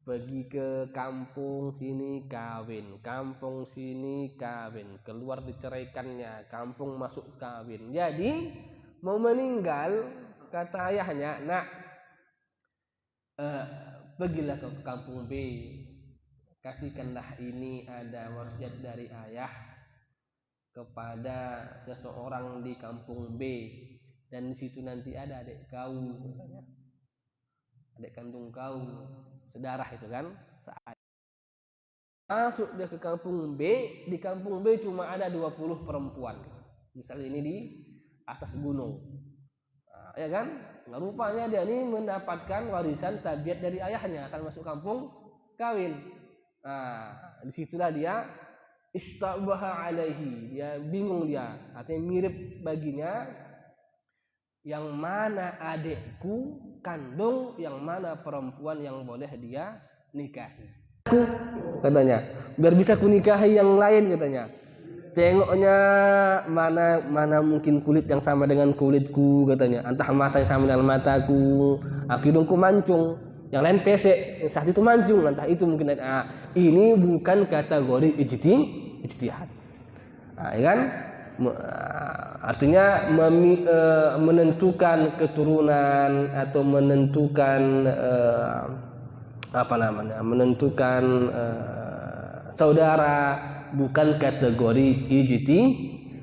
pergi ke kampung sini kawin, kampung sini kawin, keluar diceraikannya, kampung masuk kawin. Jadi mau meninggal, kata ayahnya, nak pergilah ke kampung B, kasihkanlah ini ada wasiat dari ayah kepada seseorang di kampung B, dan di situ nanti ada adik kau, katanya, adik kandung kau, sedarah itu kan. Masuk dia ke kampung B, di kampung B cuma ada 20 perempuan, misalnya ini di atas gunung, ya kan. Nah, rupanya dia ini mendapatkan warisan tabiat dari ayahnya asal masuk kampung kawin. Nah, disitulah dia istabaha alaihi, dia bingung, dia artinya mirip baginya, yang mana adikku kandung, yang mana perempuan yang boleh dia nikahi, katanya, biar bisa ku nikahi yang lain, katanya. Tengoknya mana mungkin kulit yang sama dengan kulitku, katanya, entah mata yang sama dengan mataku, hidungku mancung, yang lain pesek, yang satu itu mancung, entah itu mungkin. Ini bukan kategori ijtihad. Ya kan? Artinya menentukan keturunan atau menentukan menentukan saudara bukan kategori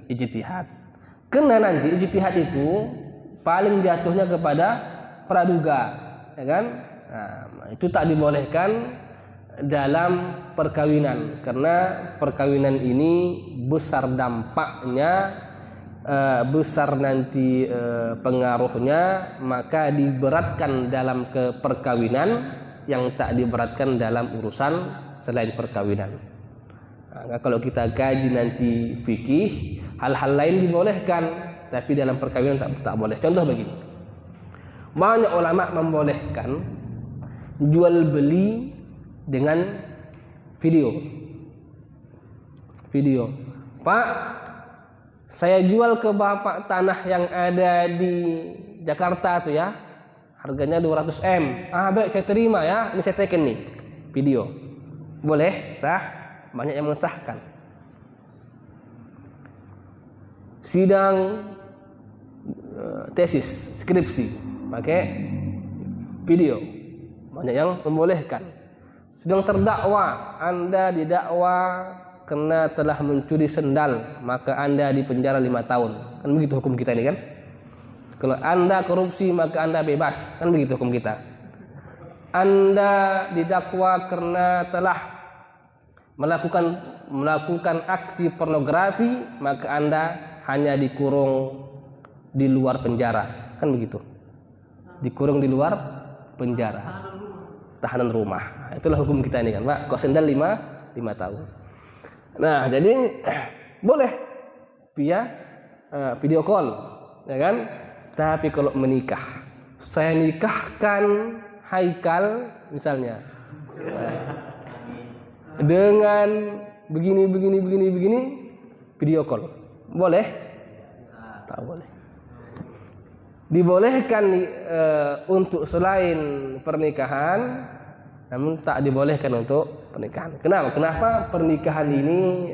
ijtihad. Karena nanti ijtihad itu paling jatuhnya kepada praduga, ya kan? Nah, itu tak dibolehkan dalam perkawinan, karena perkawinan ini besar dampaknya, besar nanti pengaruhnya, maka diberatkan dalam perkawinan yang tak diberatkan dalam urusan selain perkawinan. Nah, kalau kita kaji nanti fikih, hal-hal lain dibolehkan, tapi dalam perkawinan tak boleh. Contoh begini, banyak ulama membolehkan jual beli dengan video. Pak, saya jual ke bapak tanah yang ada di Jakarta tuh ya, harganya 200 M. Baik, saya terima ya, ini saya teken nih, video. Boleh, sah, banyak yang mensahkan. Sidang tesis, skripsi, pakai video, banyak yang membolehkan. Sedang terdakwa, Anda didakwa karena telah mencuri sendal, maka Anda dipenjara 5 tahun. Kan begitu hukum kita ini kan? Kalau Anda korupsi, maka Anda bebas. Kan begitu hukum kita. Anda didakwa karena telah melakukan aksi pornografi, maka Anda hanya dikurung di luar penjara. Kan begitu. Dikurung di luar penjara. Tahanan rumah. Itulah hukum kita ini kan, Pak. Kok sendal 5 tahun. Nah, jadi boleh via video call, ya kan? Tapi kalau menikah, saya nikahkan Haikal misalnya, dengan begini, video call, boleh? Tak boleh. Dibolehkan untuk selain pernikahan, namun tak dibolehkan untuk pernikahan. Kenapa pernikahan ini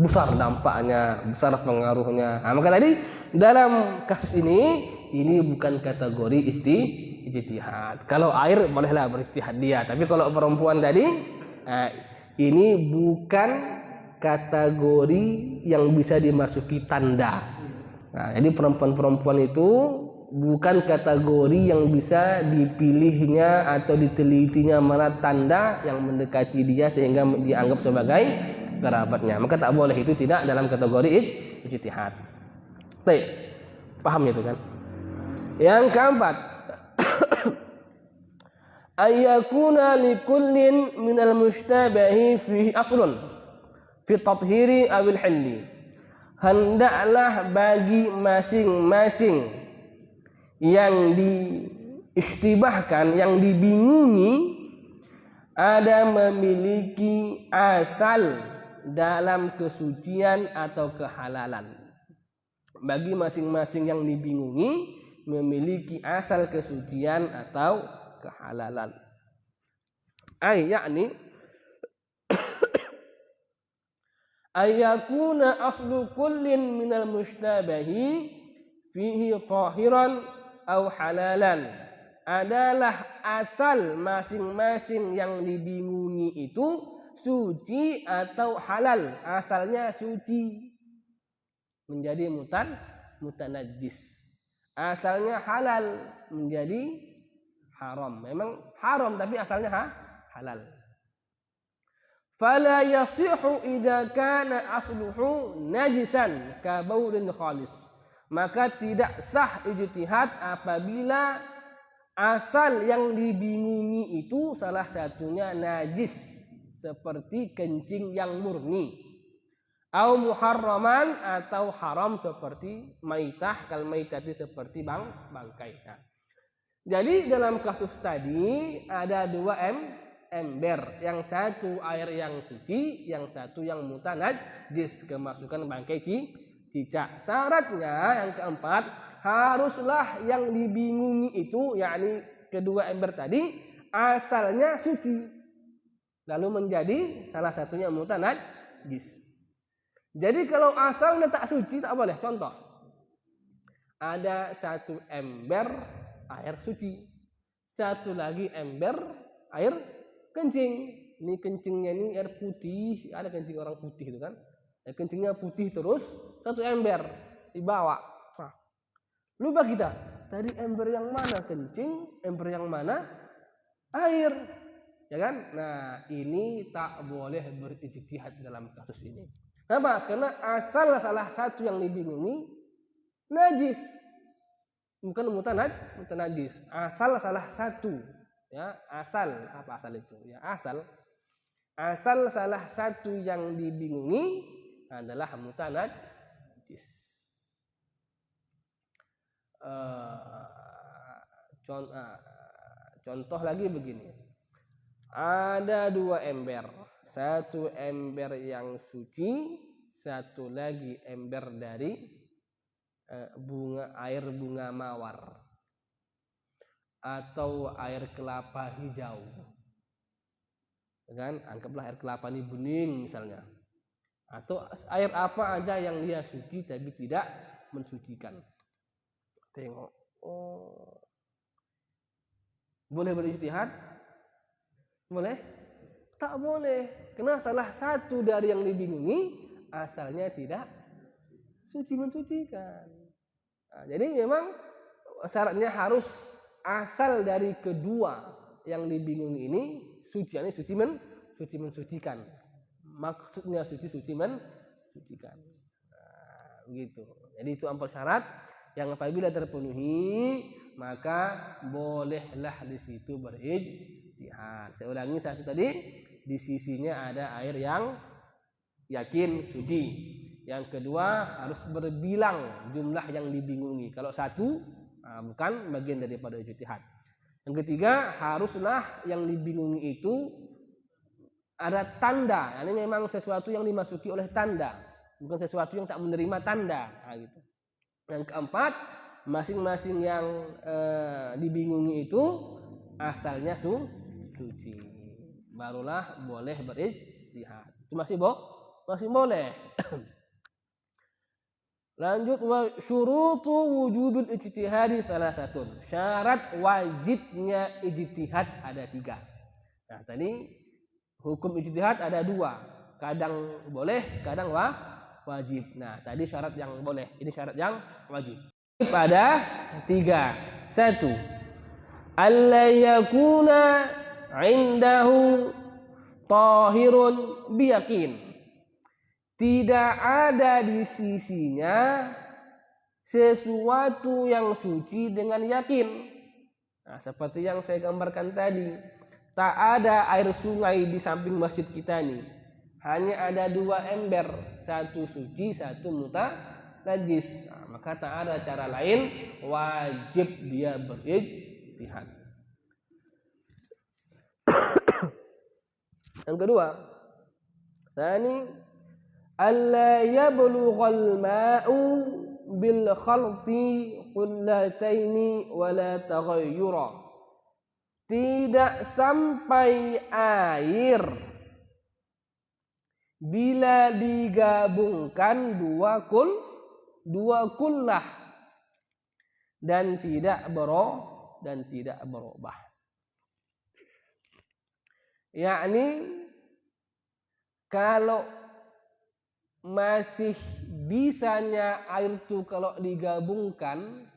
besar dampaknya, besar pengaruhnya. Maka tadi dalam kasus ini bukan kategori ijtihad. Kalau air bolehlah berijtihad dia, tapi kalau perempuan tadi ini bukan kategori yang bisa dimasuki tanda. Nah, jadi perempuan-perempuan itu bukan kategori yang bisa dipilihnya atau ditelitinya mana tanda yang mendekati dia sehingga dianggap sebagai kerabatnya. Maka tak boleh, itu tidak dalam kategori ijtihad. Baik, paham itu kan? Yang keempat, ayyakuna likullin minal mushtabahi fihi aslun fi tathhiri awil hilli. Hendaklah bagi masing-masing yang diistibahkan, yang dibingungi, ada memiliki asal dalam kesucian atau kehalalan. Bagi masing-masing yang dibingungi memiliki asal kesucian atau kehalalan. Yakni ayyakuna aslu kullin minal mushtabahi fihi tahiran aw halalan. Adalah asal masing-masing yang dibingungi itu suci atau halal. Asalnya suci menjadi mutanajjis. Asalnya halal menjadi haram. Memang haram tapi asalnya halal. Fala yasihu idza kana asluhu najisan ka baulin khalis. Maka tidak sah ijtihad apabila asal yang dibingungi itu salah satunya najis seperti kencing yang murni, au muharraman atau haram seperti maitah, kal maitati seperti bangkai. Nah, jadi dalam kasus tadi ada 2 ember, yang satu air yang suci, yang satu yang mutanajjis, kemasukan bangkai cicak. Syaratnya yang keempat, haruslah yang dibingungi itu, yakni kedua ember tadi, asalnya suci, lalu menjadi salah satunya mutanajjis. Jadi kalau asalnya tak suci tak boleh. Contoh, ada 1 ember air suci, satu lagi ember air kencing. Ini kencingnya ini air putih, ada kencing orang putih itu kan. Kencingnya putih terus, 1 ember dibawa. Lupa kita, tadi ember yang mana kencing, ember yang mana air. ya kan? Nah, ini tak boleh berijtihad dalam kasus ini. Kenapa? Karena asal salah satu yang dibingungi najis, bukan mutanajis. Asal salah satu, ya asal apa asal itu? Ya asal salah satu yang dibingungi adalah mutanajis. Contoh lagi begini, ada 2 ember, satu ember yang suci, satu lagi ember dari air bunga mawar atau air kelapa hijau, kan? Anggaplah air kelapa ini bening misalnya, atau air apa aja yang dia suci tapi tidak mensucikan. Tengok, oh, boleh berijtihad? Boleh? Tak boleh. Karena salah satu dari yang dibingungi asalnya tidak suci mensucikan. Nah, jadi memang syaratnya harus asal dari kedua yang dibingungi ini suciannya suci mensucikan. Maksudnya suci mensucikan. Nah, begitu. Jadi itu 4 syarat yang apabila terpenuhi maka bolehlah di situ berijtihad. Saya ulangi satu tadi, di sisinya ada air yang yakin suci. Yang kedua harus berbilang jumlah yang dibingungi. Kalau satu bukan bagian daripada ijtihad. Yang ketiga haruslah yang dibingungi itu ada tanda. Ini memang sesuatu yang dimasuki oleh tanda, bukan sesuatu yang tak menerima tanda. Nah, gitu. Yang keempat, masing-masing yang dibingungi itu asalnya suci, barulah boleh berijtihad. Itu masih boleh. Lanjut, wa syurutu wujudul ijtihadi salasatun. Syarat wajibnya ijtihad ada 3. Nah, tadi hukum ijtihad ada 2. Kadang boleh, kadang wajib. Nah, tadi syarat yang boleh, ini syarat yang wajib. Pada 3. 1. Alla yakuna indahu tahirun biyakin. Tidak ada di sisinya sesuatu yang suci dengan yakin. Nah, seperti yang saya gambarkan tadi, tak ada air sungai di samping masjid kita nih. Hanya ada 2 ember, satu suci, satu najis. Nah, maka tak ada cara lain, wajib dia berijtihad. Yang kedua, tsani alla yablughal ma'u bil khalti qullataini wala taghayyura. Tidak sampai air bila digabungkan 2 kullah dan tidak berubah. Yakni kalau masih bisanya air itu kalau digabungkan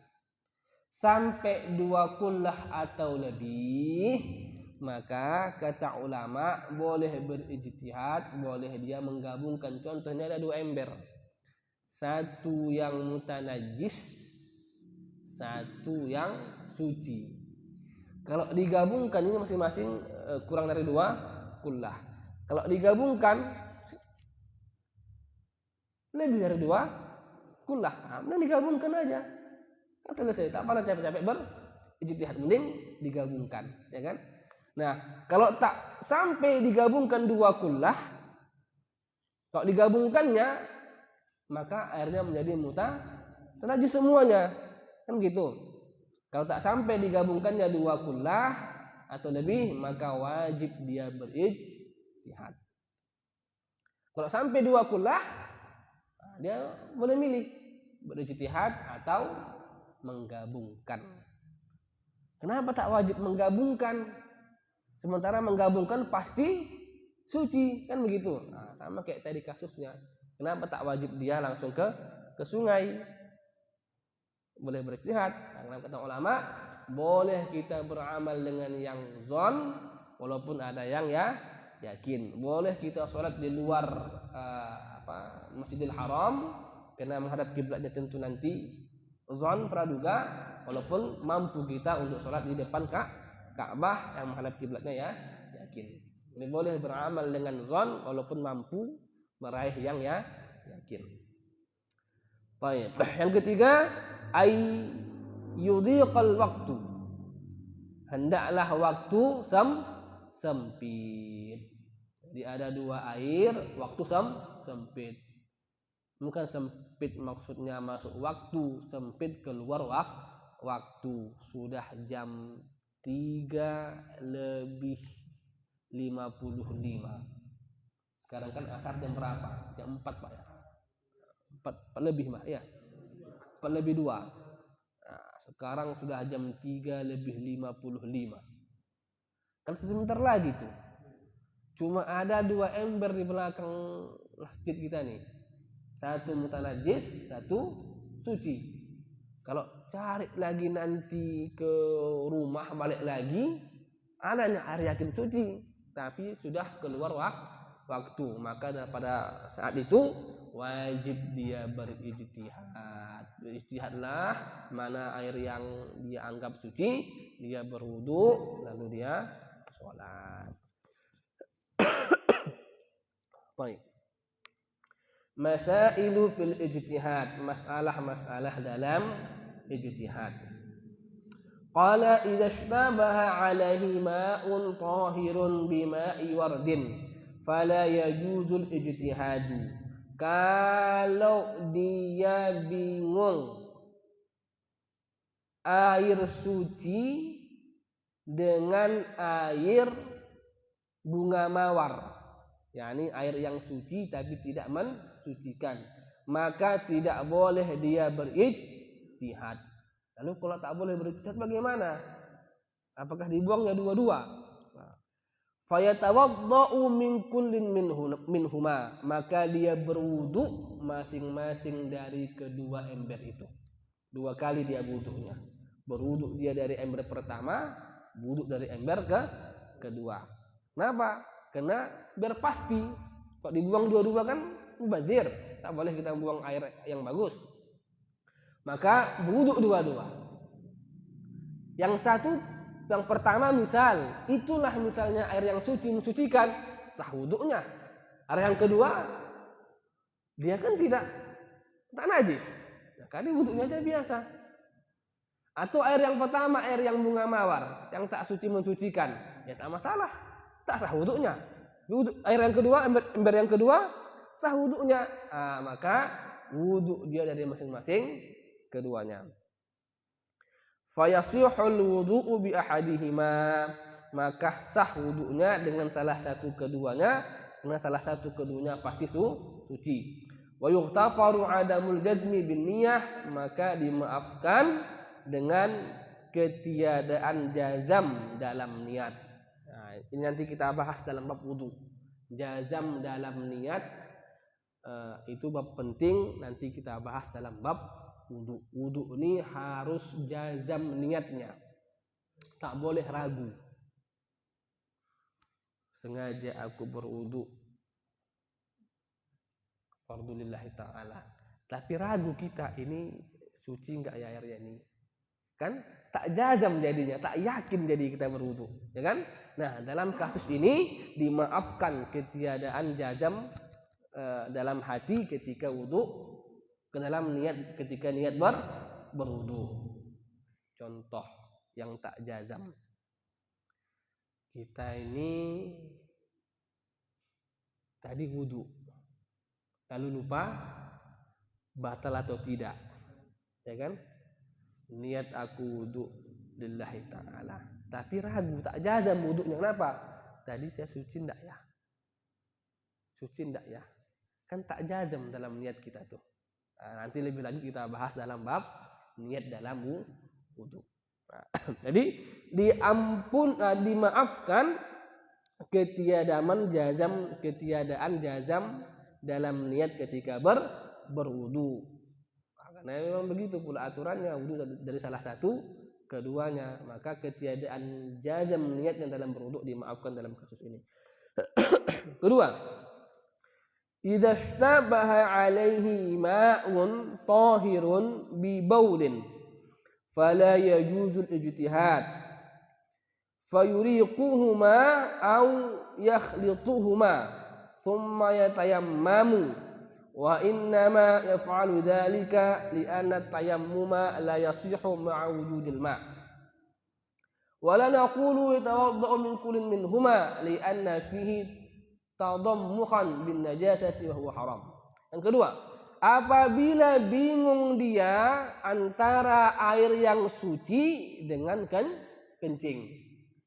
sampai 2 kullah atau lebih, maka kata ulama boleh berijtihad, boleh dia menggabungkan. Contohnya ada 2 ember, satu yang mutanajis, satu yang suci. Kalau digabungkan ini masing-masing kurang dari 2 kullah. Kalau digabungkan lebih dari 2 kullah, nah digabungkan aja, kan selesai. Tak pernah capek-capek berijtihad, mending digabungkan, ya kan? Nah, kalau tak sampai digabungkan 2 kullah, kalau digabungkannya maka airnya menjadi mutanajis semuanya, kan gitu. Kalau tak sampai digabungkannya 2 kullah atau lebih, maka wajib dia berijtihad. Kalau sampai 2 kullah, dia boleh milih berijtihad atau menggabungkan. Kenapa tak wajib menggabungkan? Sementara menggabungkan pasti suci, kan begitu. Nah, sama kayak tadi kasusnya. Kenapa tak wajib dia langsung ke sungai? Boleh berijtihad. Nah, kata ulama, boleh kita beramal dengan yang zon, walaupun ada yang ya yakin. Boleh kita sholat di luar Masjidil Haram karena menghadap kiblatnya tentu nanti zon praduga, walaupun mampu kita untuk sholat di depan Ka'bah yang menghadap kiblatnya ya yakin. Ini boleh beramal dengan zon walaupun mampu meraih yang ya yakin. Baik. Yang ketiga, yudhiqal waktu. Hendaklah waktu sempit. Jadi ada dua air, waktu sempit. Bukan sempit maksudnya masuk waktu, sempit keluar waktu. Sudah jam 3:55. Sekarang kan asar jam berapa? Jam 4 Pak ya? 4 lebih Pak ya? 4:02. Nah, sekarang sudah jam 3:55. Kan sebentar lagi tuh. Cuma ada 2 ember di belakang masjid kita nih. Satu mutanajis, satu suci. Kalau cari lagi nanti ke rumah balik lagi, adanya air yakin suci, tapi sudah keluar waktu. Maka pada saat itu wajib dia berijtihad. Berijtihadlah mana air yang dia anggap suci, dia berwudu, lalu dia sholat. Baik. Masailu fil ijtihad, masalah-masalah dalam ijtihad. Qala idza ishtabaha 'alaihi ma'un tahirun bima'i wardin fala yajuzul ijtihadu. Kalau dia bingung air suci dengan air bunga mawar, yakni air yang suci tapi tidak mensucikan, maka tidak boleh dia berijtihad. Lalu kalau tak boleh berijtihad bagaimana? Apakah dibuangnya dua-dua? Fayatawaddau min kullin minhuma, maka dia berwudu masing-masing dari kedua ember itu. 2 kali dia wudunya. Berwudu dia dari ember pertama, wudu dari ember kedua. Kenapa? Karena biar pasti. Kalau dibuang dua-dua kan mubazir, tak boleh kita buang air yang bagus. Maka berwudu dua-dua. Yang pertama misal, itulah misalnya air yang suci mensucikan, sah wudunya. Air yang kedua, dia kan tak najis, maka dia wudunya aja biasa. Atau air yang pertama, air yang bunga mawar, yang tak suci mensucikan, ya tak masalah, tak sah wudunya. Air yang kedua, ember yang kedua, sah wudunya. Maka wudu dia dari masing-masing keduanya. Fayasihul wudu'u bi ahadihima, maka sah wudunya dengan salah satu keduanya, karena salah satu keduanya pasti suci. Wa yughtafaru adamul jazmi bin niyah, maka dimaafkan dengan ketiadaan jazam dalam niat. Nah, ini nanti kita bahas dalam bab wudu. Jazam dalam niat itu bab penting, nanti kita bahas dalam bab wudu. Wudu ini harus jazam niatnya, tak boleh ragu. Sengaja aku berwudu fardulillahi ta'ala, tapi ragu kita ini suci enggak ya airnya ini, kan tak jazam jadinya, tak yakin jadi kita berwudu, ya kan? Nah, dalam kasus ini dimaafkan ketiadaan jazam dalam hati ketika wudu, ke dalam niat ketika niat berwudu. Contoh yang tak jazam, kita ini tadi wudu lalu lupa batal atau tidak, ya kan? Niat aku wudu lillahi ta'ala, tapi ragu, tak jazam wudunya. Kenapa? Tadi saya suci enggak ya? Suci enggak ya? Kan tak jazam dalam niat kita tuh. Nanti lebih lanjut kita bahas dalam bab niat dalam wudu. Jadi dimaafkan ketiadaan jazam dalam niat ketika berwudu. Karena memang begitu pula aturannya, wudu dari salah satu keduanya, maka ketiadaan jazam niatnya dalam berwudu dimaafkan dalam kasus ini. Kedua, idza ishtabaha alaihi ma'un tahirun bi baulin fala yajuzul ijtihad fayuriquhuma aw yakhlituhuma thumma yatayammamu wa innama yaf'alu dhalika li'anna tayammuma la yasihu ma'a wujudil ma' wa la naqulu yatawadda'u min kullin minhuma li'anna fihi tadammuhan bin najasati wa huwa haram. Yang kedua, apabila bingung dia antara air yang suci dengan kencing.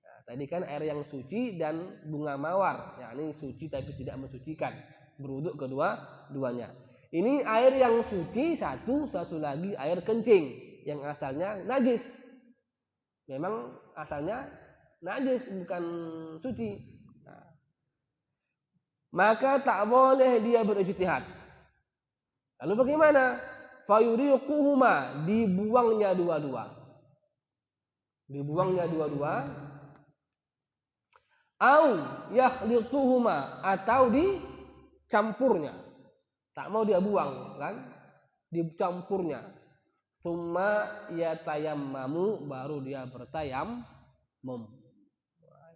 Nah, tadi kan air yang suci dan bunga mawar, yakni suci tapi tidak mensucikan. Berwuduk kedua-duanya. Ini air yang suci satu lagi air kencing yang asalnya najis. Memang asalnya najis bukan suci. Nah, maka tak boleh dia berijtihad. Lalu bagaimana? Fayuriquhuma, dibuangnya dua-dua. Dibuangnya dua-dua. Au yakhlituhuma, atau dicampurnya. Tak mau dia buang kan? Dicampurnya. Summa yatayammamu, baru dia bertayammum.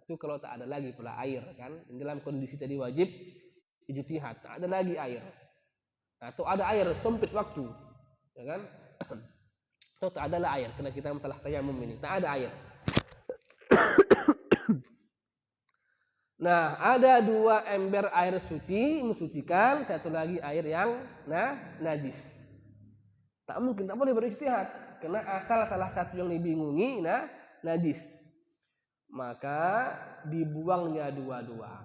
Itu kalau tak ada lagi pula air kan. Dalam kondisi tadi wajib ijtihad, tak ada lagi air. Atau ada air sempit waktu, ya kan? Atau tak ada air karena kita masalah tayamum ini, tak ada air. Nah, ada dua ember air suci mensucikan, satu lagi air yang najis. Tak mungkin, tak boleh berijtihad karena asal salah satu yang dibingungi najis. Maka dibuangnya dua-dua,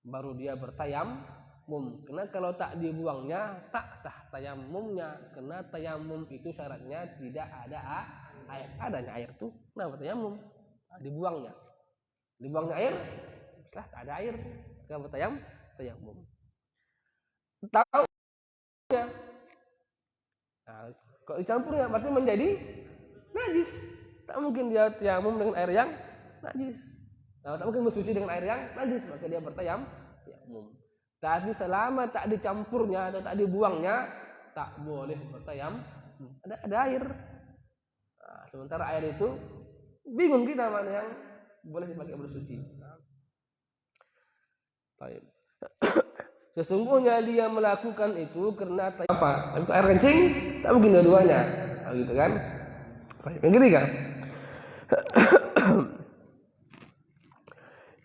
baru dia bertayamum. Karena kalau tak dibuangnya tak sah tayamumnya, karena tayamum itu syaratnya tidak ada air. Adanya air tuh, kenapa tayamum? Nah, dibuangnya air, setelah tak ada air, kenapa tayamum? Tahu ya? Nah, kalau dicampurnya berarti menjadi najis. Tak mungkin dia tayamum dengan air yang najis. Nah, tak mungkin bersuci dengan air yang najis, maka dia bertayamum. Tapi selama tak dicampurnya atau tak dibuangnya, tak boleh bertayamum. Ada air. Nah, sementara air itu bingung kita mana yang boleh dipakai bersuci. Baik. Sesungguhnya dia melakukan itu karena apa? Tapi air kencing tak mungkin dua-duanya. Nah, gitu kan? Baik. Yang ketiga,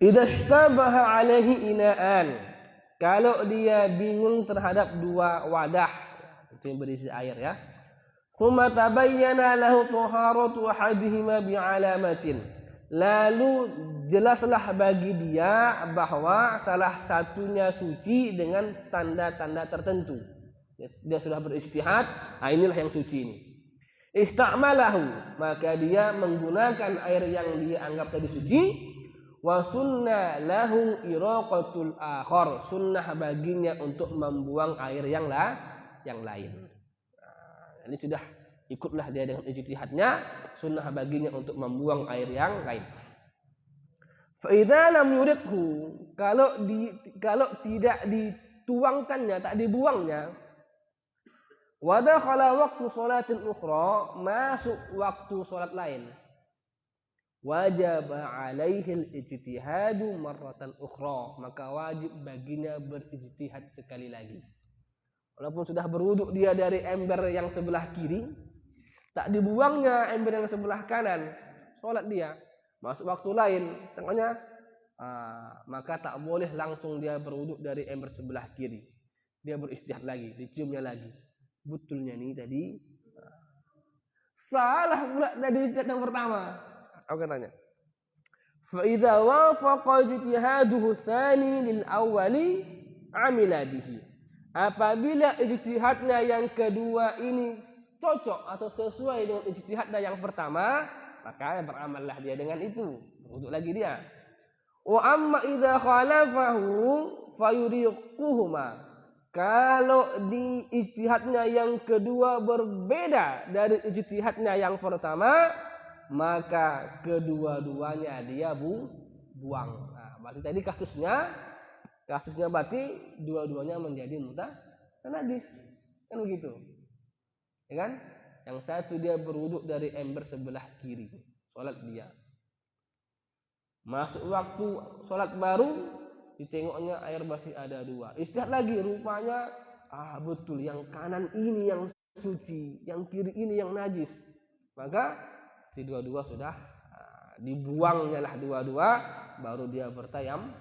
idza ishtabaha alaihi ina'an, kalau dia bingung terhadap dua wadah itu yang berisi air ya. Tsumma tabayyana lahu taharatu ahadihima bi'alamatin. Lalu jelaslah bagi dia bahwa salah satunya suci dengan tanda-tanda tertentu. Dia sudah berijtihad, inilah yang suci ini. Ista'malahu, maka dia menggunakan air yang dia anggap tadi suci. Wa sunnah lahu iraqatul akhar, sunnah baginya untuk membuang air yang lain. Nah, ini sudah ikutlah dia dengan ijtihadnya, sunnah baginya untuk membuang air yang lain. Fa idza lam yuridhu, kalau tidak dituangkannya, tak dibuangnya, wa dakhala waqtu sholatin ukhra, masuk waktu salat lain, wajib alaihil ijtihadu marratan ukhra, maka wajib baginya berijtihad sekali lagi. Walaupun sudah berwuduk dia dari ember yang sebelah kiri, tak dibuangnya ember yang sebelah kanan, sholat dia masuk waktu lain tengahnya, maka tak boleh langsung dia berwuduk dari ember sebelah kiri. Dia berijtihad lagi, diciumnya lagi. Betulnya nih tadi salah pula dari ijtihad yang pertama. Aku tanya. Fa idza wafaqa ijtihaduhu tsani lil awwali amila bihi. Apabila ijtihadnya yang kedua ini cocok atau sesuai dengan ijtihadnya yang pertama, maka beramallah dia dengan itu. Berwuduk lagi dia. Wa amma idza khalafahu fayuriquhuma. Kalau di ijtihadnya yang kedua berbeda dari ijtihadnya yang pertama, maka kedua-duanya dia buang. Nah, berarti tadi kasusnya berarti dua-duanya menjadi najis. Kan begitu. Ya kan? Yang satu dia berwuduk dari ember sebelah kiri, sholat dia. Masuk waktu sholat baru, ditengoknya air masih ada 2. Istihad lagi, rupanya betul yang kanan ini yang suci, yang kiri ini yang najis. Maka si dua-dua sudah dibuangnya lah dua-dua, baru dia bertayammum.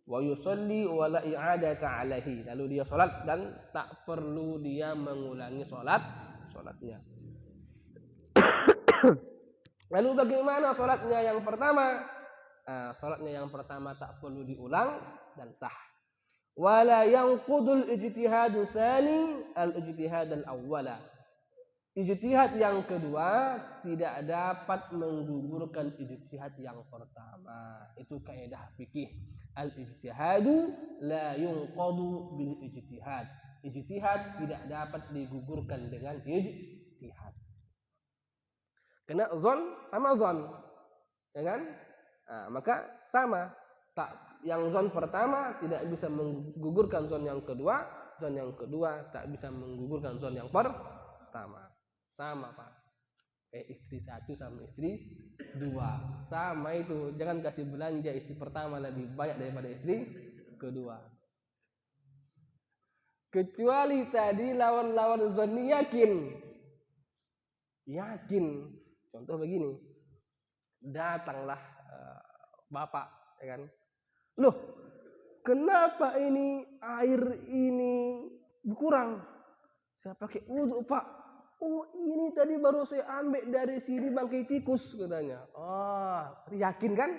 Wa yusalli wa la i'adata alaihi. Lalu dia salat dan tak perlu dia mengulangi salatnya. Lalu bagaimana salatnya yang pertama? Salatnya yang pertama tak perlu diulang dan sah. Wala yanqudul ijtihadu tsani al-ijtihad al-awwala. Ijtihad yang kedua tidak dapat menggugurkan ijtihad yang pertama. Itu kaidah fikih. Al-ijtihadu la yunqadu bil ijtihad. Ijtihad tidak dapat digugurkan dengan ijtihad. Kena zon sama zon. Ya kan? Maka sama. Yang zon pertama tidak bisa menggugurkan zon yang kedua. Zon yang kedua tak bisa menggugurkan zon yang pertama. Sama Pak, kayak istri 1 sama istri 2 sama itu. Jangan kasih belanja istri pertama lebih banyak daripada istri kedua, kecuali tadi lawan zonni yakin. Contoh begini, datanglah bapak, ya kan, loh kenapa ini air ini berkurang, saya pakai wudhu Pak. Oh ini tadi baru saya ambil dari sini bangkai tikus katanya. Yakin kan?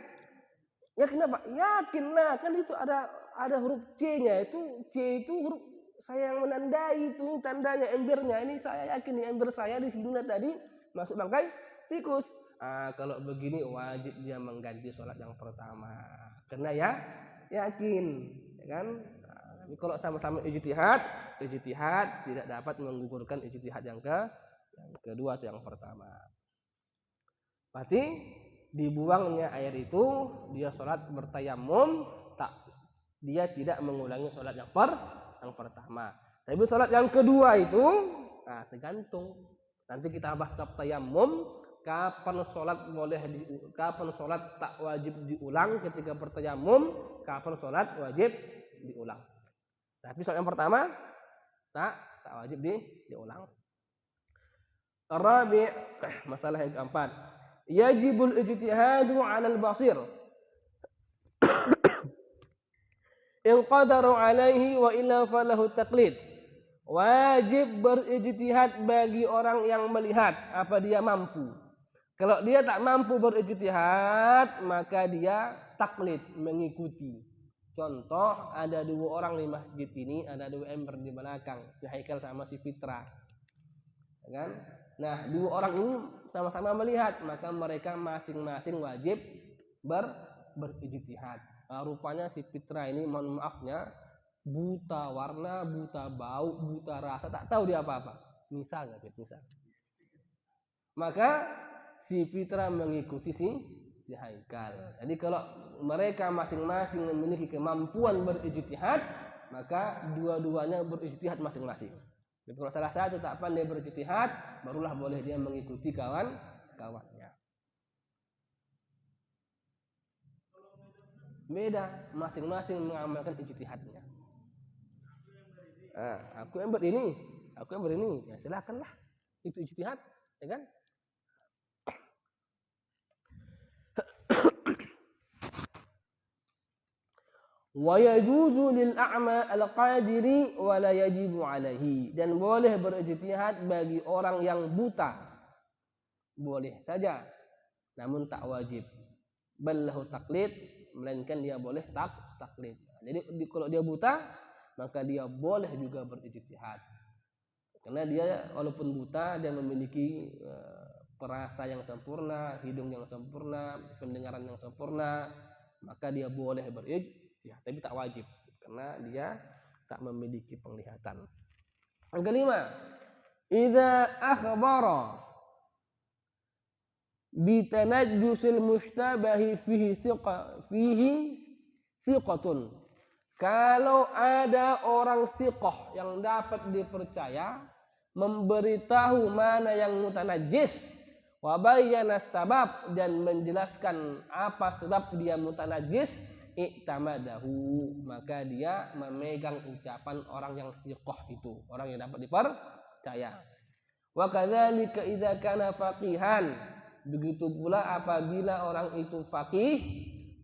Ya kenapa? Yakin lah, kan itu ada huruf C-nya. C itu huruf saya yang menandai itu tandanya embernya. Ini saya yakin nih ember saya di sini tadi masuk bangkai tikus. Kalau begini wajib dia mengganti sholat yang pertama. Karena ya yakin, ya kan? Kalau sama-sama ijtihad tidak dapat menggugurkan ijtihad yang kedua atau yang pertama. Berarti dibuangnya air itu, dia sholat bertayammum, dia tidak mengulangi sholat yang pertama. Tapi sholat yang kedua itu, tergantung. Nanti kita bahas bab tayammum, kapan sholat tak wajib diulang ketika bertayammum, kapan sholat wajib diulang. Tapi soal yang pertama tak wajib diulang. Rabi', masalah yang keempat, yajibul ijtihadu 'alal basir in qadaru 'alaihi wa illa falahu taqlid. Wajib berijtihad bagi orang yang melihat apa dia mampu. Kalau dia tak mampu berijtihad, maka dia taklid, mengikuti. Contoh, ada 2 orang di masjid ini, ada 2 ember di belakang, si Haikal sama si Fitra, ya kan? Nah, 2 orang ini sama-sama melihat, maka mereka masing-masing wajib berijtihad. Rupanya si Fitra ini, mohon maafnya, buta warna, buta bau, buta rasa, tak tahu dia apa-apa. Misal. Maka si Fitra mengikuti si Haikal. Jadi kalau mereka masing-masing memiliki kemampuan berijtihad, maka dua-duanya berijtihad masing-masing. Jadi kalau salah satu tak pandai berijtihad, barulah boleh dia mengikuti kawan-kawannya. Beda, masing-masing mengamalkan ijtihadnya. Aku yang berini, ya silakanlah. Itu ijtihad, ya kan? Wa yajuzu lil a'ma al-qadiri wa la yajibu alaihi. Dan boleh berijtihad bagi orang yang buta. Boleh saja, namun tak wajib. Ballahu taqlid, melainkan dia boleh taklid. Jadi kalau dia buta, maka dia boleh juga berijtihad. Karena dia walaupun buta, dia memiliki perasa yang sempurna, hidung yang sempurna, pendengaran yang sempurna, maka dia boleh berijtihad. Tapi tak wajib karena dia tak memiliki penglihatan. Yang kelima, idza akhbara bitanajjusil mushtabahi fihi thiqatun. Kalau ada orang thiqah yang dapat dipercaya memberitahu mana yang mutanajis, wa bayyana sabab, dan menjelaskan apa sebab dia mutanajis, i'tamadahu, maka dia memegang ucapan orang yang thiqah itu, orang yang dapat dipercaya. Wa kadzalika idza kana faqihan, begitu pula apabila orang itu faqih,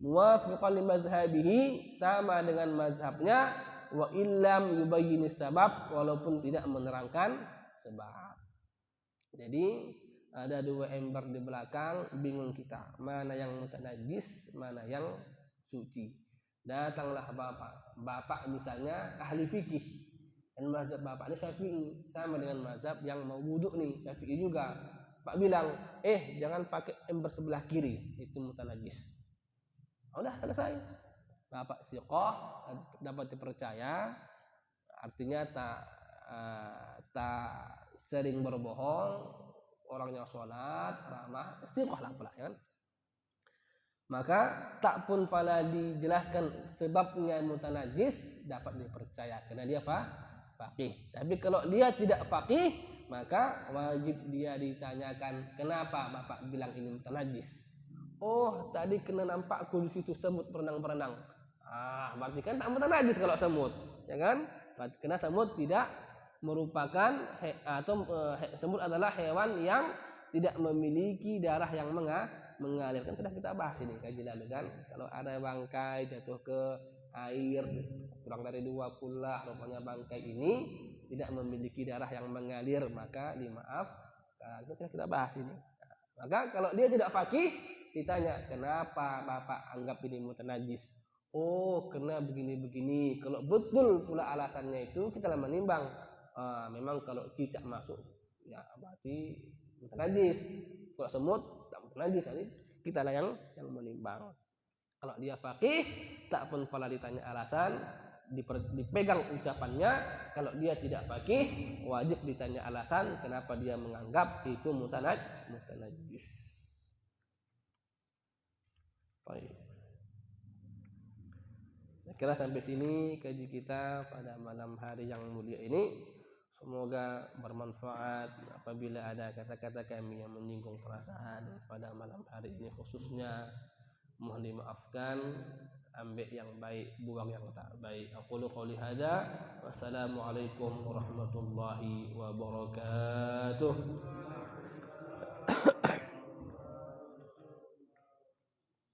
muwafiqan li mazhabihi, sama dengan mazhabnya, wa illam yubayyin sabab, walaupun tidak menerangkan sebab. Jadi ada dua ember di belakang, bingung kita mana yang mutanajis, mana yang suci. Datanglah bapak misalnya ahli fikih, dan mazhab bapak ini Syafi'i, sama dengan mazhab yang mau wudhu nih, Syafi'i juga. Pak bilang, jangan pakai ember sebelah kiri, itu mutanajis. Udah selesai. Bapak thiqah, dapat dipercaya, artinya tak sering berbohong, orangnya sholat, ramah, thiqah lah pula, ya kan? Maka tak pun pala dijelaskan sebabnya mutanajis, dapat dipercaya karena dia faqih. Tapi kalau dia tidak faqih, maka wajib dia ditanyakan, kenapa bapak bilang ini mutanajis? Oh, tadi kena nampak aku di situ semut berenang-berenang. Berarti kan tak mutanajis kalau semut, ya kan? Karena semut tidak merupakan semut adalah hewan yang tidak memiliki darah yang mengalir. Kan sudah kita bahas ini kaji lalu kan. Kalau ada bangkai jatuh ke air kurang dari 2 kula, rupanya bangkai ini tidak memiliki darah yang mengalir, maka dimaafkan. Itu kita bahas ini. Maka kalau dia tidak faqih, ditanya, kenapa bapak anggap ini mutanajis? Oh, kena begini-begini. Kalau betul pula alasannya itu, kita menimbang. Memang kalau cicak masuk, ya berarti mutanajis. Kalau semut, tak mutanajis. Jadi kita lah yang menimbang. Kalau dia faqih, tak pun pula ditanya alasan, dipegang ucapannya. Kalau dia tidak faqih, wajib ditanya alasan kenapa dia menganggap itu mutanajis. Baik. Saya kira sampai sini kaji kita pada malam hari yang mulia ini. Semoga bermanfaat. Apabila ada kata-kata kami yang menyinggung perasaan pada malam hari ini khususnya, mohon dimaafkan. Ambil yang baik, buang yang tak baik. Aqulu qouli hadza. Wassalamualaikum warahmatullahi wabarakatuh.